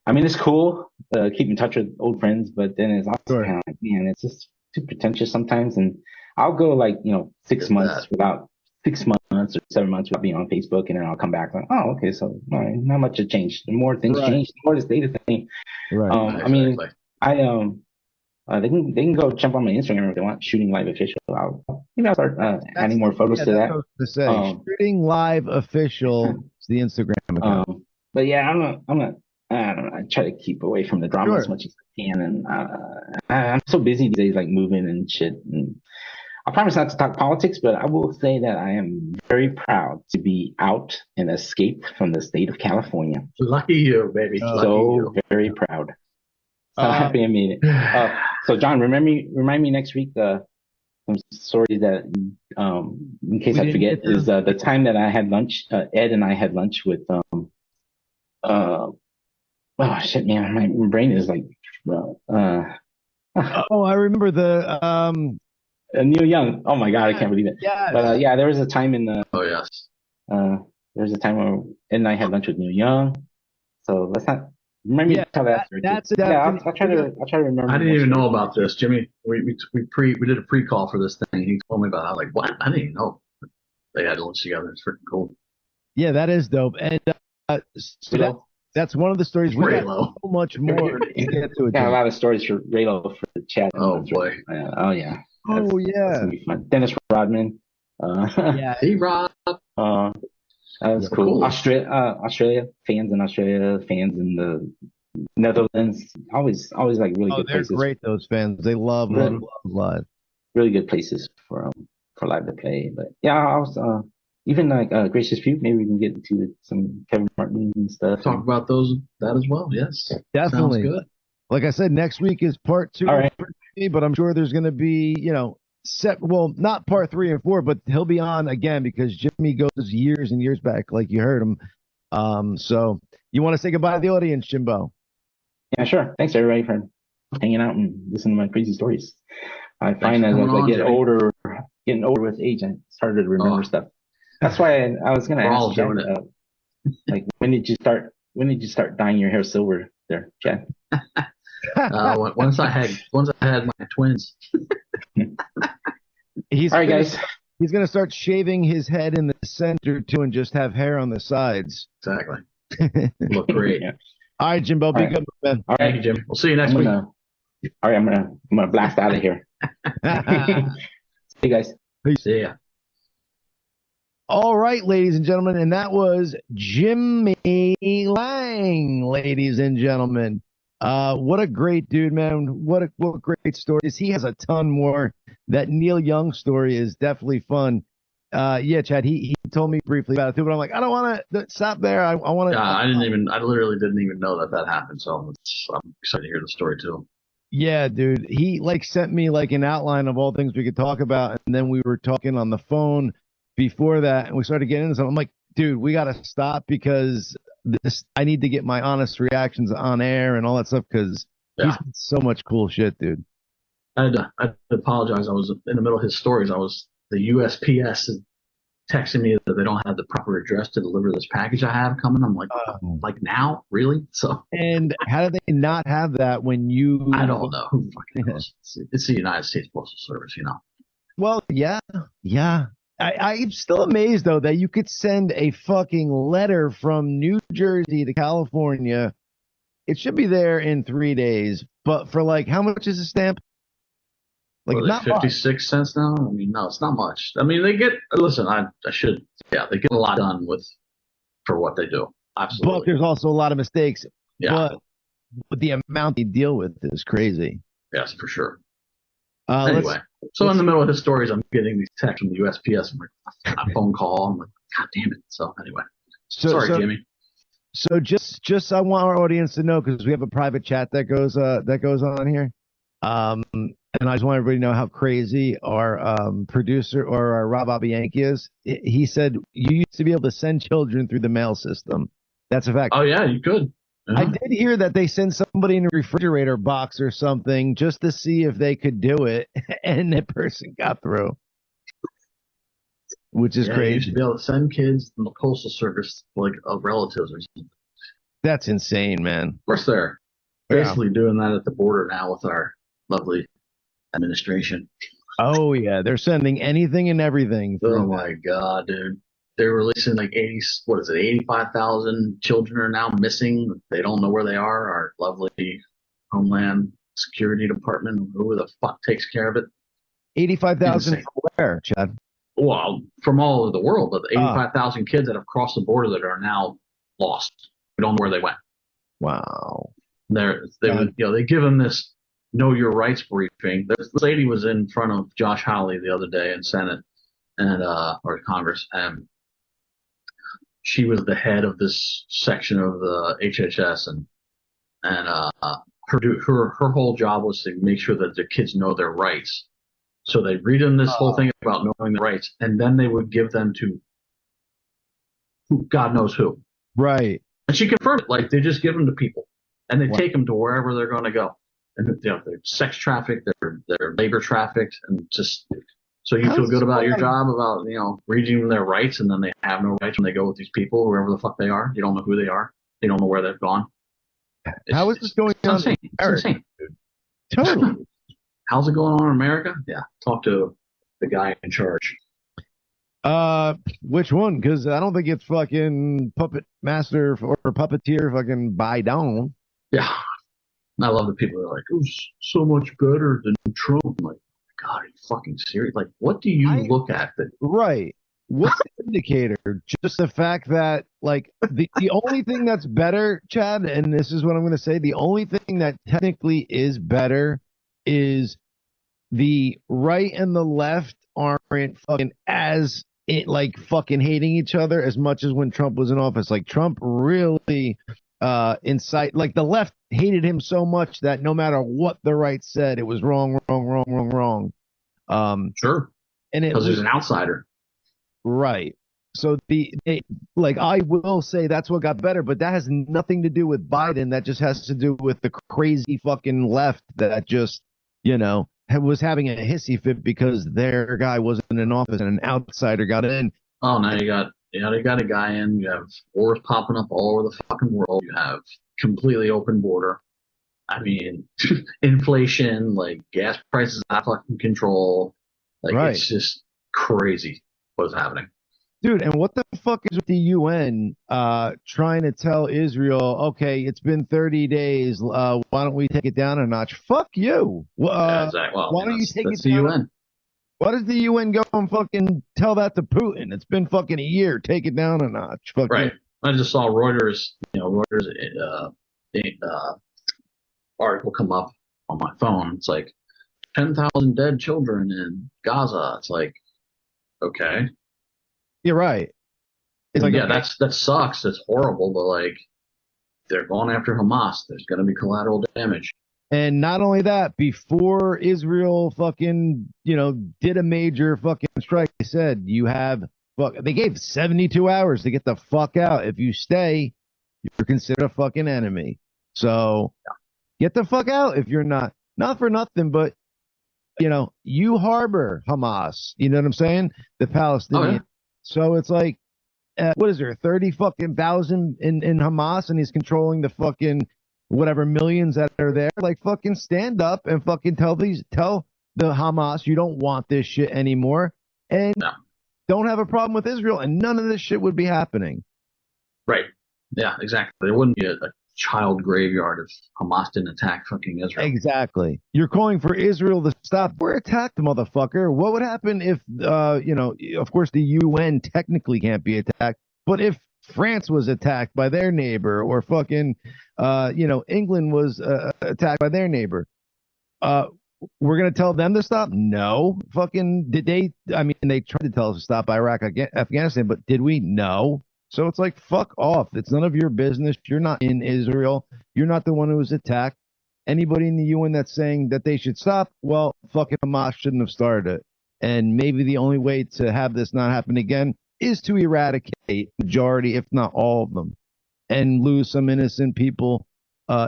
Speaker 3: I mean, it's cool, keep in touch with old friends, but then it's also kind of like, man, it's just too pretentious sometimes. And I'll go like, 6 months or 7 months without being on Facebook, and then I'll come back like, oh, okay, so not much has changed. The more things change, the more it stay the same.
Speaker 1: Right.
Speaker 3: I mean, they can go jump on my Instagram if they want. Shooting Live Official. Maybe I'll start adding more photos to that.
Speaker 1: That's what I was to say. Shooting Live Official is the Instagram account.
Speaker 3: But yeah, I don't know. I try to keep away from the drama as much as I can, and I'm so busy these days, like moving and shit. And I promise not to talk politics, but I will say that I am very proud to be out and escaped from the state of California.
Speaker 2: Lucky you, baby.
Speaker 3: So very proud. So happy I made it. So John, remind me next week some stories that in case I forget is the time that I had lunch. Ed and I had lunch with oh shit, man, my brain is like
Speaker 1: I remember the
Speaker 3: Neil Young. Oh my God, I can't believe it.
Speaker 1: Yeah.
Speaker 3: But yeah, there was a time in the
Speaker 2: yes.
Speaker 3: There was a time where Ed and I had lunch with Neil Young. So let's not remind me to tell that story. I'll try to remember.
Speaker 2: I didn't even know about this, Jimmy. We did a pre-call for this thing. He told me about it. I was like, what? I didn't even know they had lunch together. It's freaking cool.
Speaker 1: Yeah, that is dope. And so that's one of the stories. We got so much more to get to.
Speaker 3: Got a lot of stories for Raylo for the chat.
Speaker 2: Oh boy.
Speaker 3: Oh yeah.
Speaker 1: That's gonna
Speaker 3: be fun. Dennis Rodman.
Speaker 1: Yeah.
Speaker 2: Hey Rob.
Speaker 3: That was cool. Australia, fans in Australia, fans in the Netherlands. Always like really good places.
Speaker 1: They're great, those fans. They love live.
Speaker 3: Really good places for live to play. But yeah, I was even like Gracious Few. Maybe we can get into some Kevin Martin and stuff.
Speaker 2: Talk about that as well. Yes,
Speaker 1: definitely.
Speaker 2: Sounds good.
Speaker 1: Like I said, next week is part 2.
Speaker 3: All right.
Speaker 1: But I'm sure there's going to be, not part 3 and 4, but he'll be on again because Jimmy goes years and years back, like you heard him. So you want to say goodbye to the audience, Jimbo?
Speaker 3: Yeah, sure. Thanks everybody for hanging out and listening to my crazy stories. I find that as I get older, getting older with age, I started to remember stuff. That's why I was going to ask Chad, like, when did you start dyeing your hair silver there, Chad?
Speaker 2: Once I had my twins.
Speaker 1: All right, guys. He's gonna start shaving his head in the center too, and just have hair on the sides.
Speaker 2: Exactly. Look great.
Speaker 3: Yeah.
Speaker 1: All right, Jimbo. Be good, man.
Speaker 3: All right,
Speaker 2: thank you, Jim. We'll see you next week.
Speaker 3: All right, I'm gonna blast out of here. See you guys.
Speaker 1: Peace.
Speaker 2: See ya.
Speaker 1: All right, ladies and gentlemen, and that was Jimmy Lang, ladies and gentlemen. What a great dude, man. What great stories. He has a ton more. That Neil Young story is definitely fun. Yeah, Chad, he told me briefly about it too, but I'm like, I don't want to stop there. I want to.
Speaker 2: Yeah, I literally didn't even know that happened. So I'm excited to hear the story too.
Speaker 1: Yeah, dude. He sent me an outline of all things we could talk about. And then we were talking on the phone before that, and we started getting into something. I'm like, dude, we got to stop because I need to get my honest reactions on air and all that stuff because he's got so much cool shit, dude.
Speaker 2: I had to apologize. I was in the middle of his stories. The USPS is texting me that they don't have the proper address to deliver this package I have coming. I'm like now? Really? So. And
Speaker 1: how do they not have that when you?
Speaker 2: I don't know. Who fucking knows? It's the United States Postal Service,
Speaker 1: Well, yeah. I'm still amazed, though, that you could send a fucking letter from New Jersey to California. It should be there in 3 days. But for how much is a stamp?
Speaker 2: Not 56 cents now? I mean, no, it's not much. I mean, they get, listen, they get a lot done for what they do. Absolutely.
Speaker 1: But there's also a lot of mistakes.
Speaker 2: Yeah.
Speaker 1: But the amount they deal with is crazy.
Speaker 2: Yes, for sure. Anyway, so in the middle of his stories, I'm getting these texts from the USPS. I'm like, a phone call. I'm like, God damn it. So anyway, sorry, Jimmy.
Speaker 1: So just I want our audience to know because we have a private chat that goes on here. And I just want everybody to know how crazy our producer or our Rob Abianchi is. He said you used to be able to send children through the mail system. That's a fact.
Speaker 2: Oh yeah, you could.
Speaker 1: I did hear that they sent somebody in a refrigerator box or something just to see if they could do it, and that person got through, which is crazy.
Speaker 2: You should be able to send kids from the postal service of relatives or something.
Speaker 1: That's insane, man.
Speaker 2: Of course, they're basically doing that at the border now with our lovely administration.
Speaker 1: Oh yeah, they're sending anything and everything.
Speaker 2: Oh my God, dude. They're releasing 85,000 children are now missing. They don't know where they are. Our lovely Homeland security department, who the fuck takes care of it.
Speaker 1: 85,000 where, Chad?
Speaker 2: Well, from all over the world, but 85,000 kids that have crossed the border that are now lost. We don't know where they went.
Speaker 1: Wow.
Speaker 2: They give them this know your rights briefing. This lady was in front of Josh Hawley the other day in Senate and or Congress, and she was the head of this section of the HHS, and her whole job was to make sure that the kids know their rights. So they read them this whole thing about knowing the rights, and then they would give them to God knows who.
Speaker 1: Right.
Speaker 2: And she confirmed it. Like, they just give them to people, and they take them to wherever they're going to go. And they're sex trafficked, they're labor trafficked, and just so you feel good about your job, about reading them their rights, and then they have no rights when they go with these people, whoever the fuck they are. You don't know who they are. You don't know where they've gone.
Speaker 1: How is this going on?
Speaker 2: Insane. It's insane.
Speaker 1: Totally.
Speaker 2: How's it going on in America? Yeah, talk to the guy in charge.
Speaker 1: Which one? Because I don't think it's fucking Puppet Master or Puppeteer fucking Biden.
Speaker 2: Yeah. I love the people that are like, it was so much better than Trump. I'm like, God, are you fucking serious? Like, what do you look at that?
Speaker 1: Right. What's the indicator? Just the fact that, like, the only thing that's better, Chad, and this is what I'm going to say, the only thing that technically is better is the right and the left aren't fucking fucking hating each other as much as when Trump was in office. Like, Trump really incite, like, the left hated him so much that no matter what the right said, it was wrong.
Speaker 2: Sure.
Speaker 1: And
Speaker 2: because he's an outsider.
Speaker 1: Right. So I will say that's what got better, but that has nothing to do with Biden. That just has to do with the crazy fucking left that just, was having a hissy fit because their guy wasn't in office and an outsider got in.
Speaker 2: Oh, now you got a guy in. You have wars popping up all over the fucking world. You have completely open border. I mean, inflation, like gas prices out of fucking control. Like, right. It's just crazy what's happening.
Speaker 1: Dude, and what the fuck is with the UN trying to tell Israel, okay, it's been 30 days, why don't we take it down a notch? Fuck you.
Speaker 2: Yeah, exactly. Well,
Speaker 1: why don't you take it
Speaker 2: down? The UN.
Speaker 1: Why does the UN go and fucking tell that to Putin? It's been fucking a year. Take it down a notch. Fuck
Speaker 2: right.
Speaker 1: You.
Speaker 2: I just saw Reuters article come up on my phone. It's like 10,000 dead children in Gaza. It's like, okay.
Speaker 1: You're right. It's like,
Speaker 2: yeah, that sucks. It's horrible, but like, they're going after Hamas. There's going to be collateral damage.
Speaker 1: And not only that, before Israel fucking, did a major fucking strike, they said they gave 72 hours to get the fuck out. If you stay, you're considered a fucking enemy. So get the fuck out if you're not for nothing, but you harbor Hamas. You know what I'm saying? The Palestinians. Oh, yeah. So it's like, what is there, 30 fucking thousand in Hamas, and he's controlling the fucking whatever millions that are there. Like, fucking stand up and fucking tell the Hamas you don't want this shit anymore, and don't have a problem with Israel, and none of this shit would be happening.
Speaker 2: Right. Yeah, exactly. There wouldn't be a child graveyard if Hamas didn't attack fucking Israel.
Speaker 1: Exactly. You're calling for Israel to stop. We're attacked, motherfucker. What would happen if, of course, the UN technically can't be attacked, but if France was attacked by their neighbor, or fucking, England was attacked by their neighbor, we're going to tell them to stop? No. Fucking, they tried to tell us to stop Iraq, Afghanistan, but did we? No. So it's like, fuck off. It's none of your business. You're not in Israel. You're not the one who was attacked. Anybody in the UN that's saying that they should stop, well, fucking Hamas shouldn't have started it. And maybe the only way to have this not happen again is to eradicate majority, if not all of them, and lose some innocent people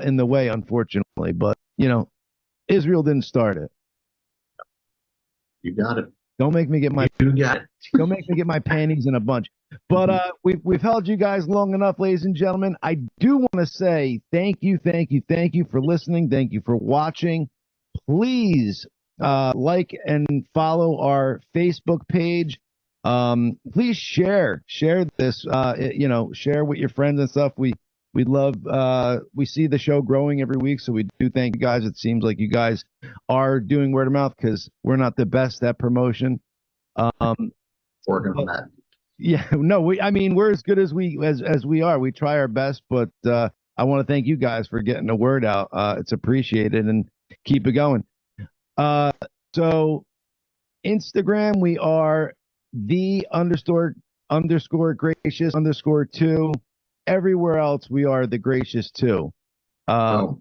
Speaker 1: in the way, unfortunately. But, Israel didn't start it.
Speaker 2: You got it.
Speaker 1: Don't make me get my don't make me get my panties in a bunch. But we've held you guys long enough, ladies and gentlemen. I do want to say thank you for listening. Thank you for watching. Please like and follow our Facebook page. Please share this. Share with your friends and stuff. We We love, we see the show growing every week, so we do thank you guys. It seems like you guys are doing word of mouth because we're not the best at promotion.
Speaker 2: Working on that.
Speaker 1: Yeah, no, I mean, we're as good as we are. We try our best, but I want to thank you guys for getting the word out. It's appreciated, and keep it going. So Instagram, we are _gracious_2. Everywhere else, we are the Gracious 2. So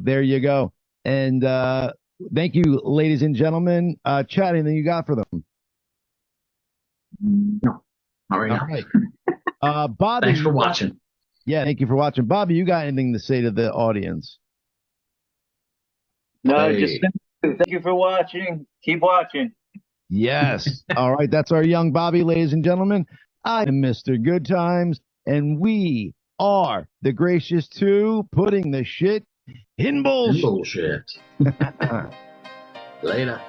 Speaker 1: there you go. And thank you, ladies and gentlemen. Chad, anything you got for them?
Speaker 2: No, not right now.
Speaker 1: All right. Bobby,
Speaker 2: thanks for watching.
Speaker 1: Yeah, thank you for watching. Bobby, you got anything to say to the audience?
Speaker 4: No, just thank you for watching. Keep watching.
Speaker 1: Yes. All right, that's our young Bobby, ladies and gentlemen. I am Mr. GoodTimes, and we are the Gracious 2, putting the shit in bullshit.
Speaker 2: Later.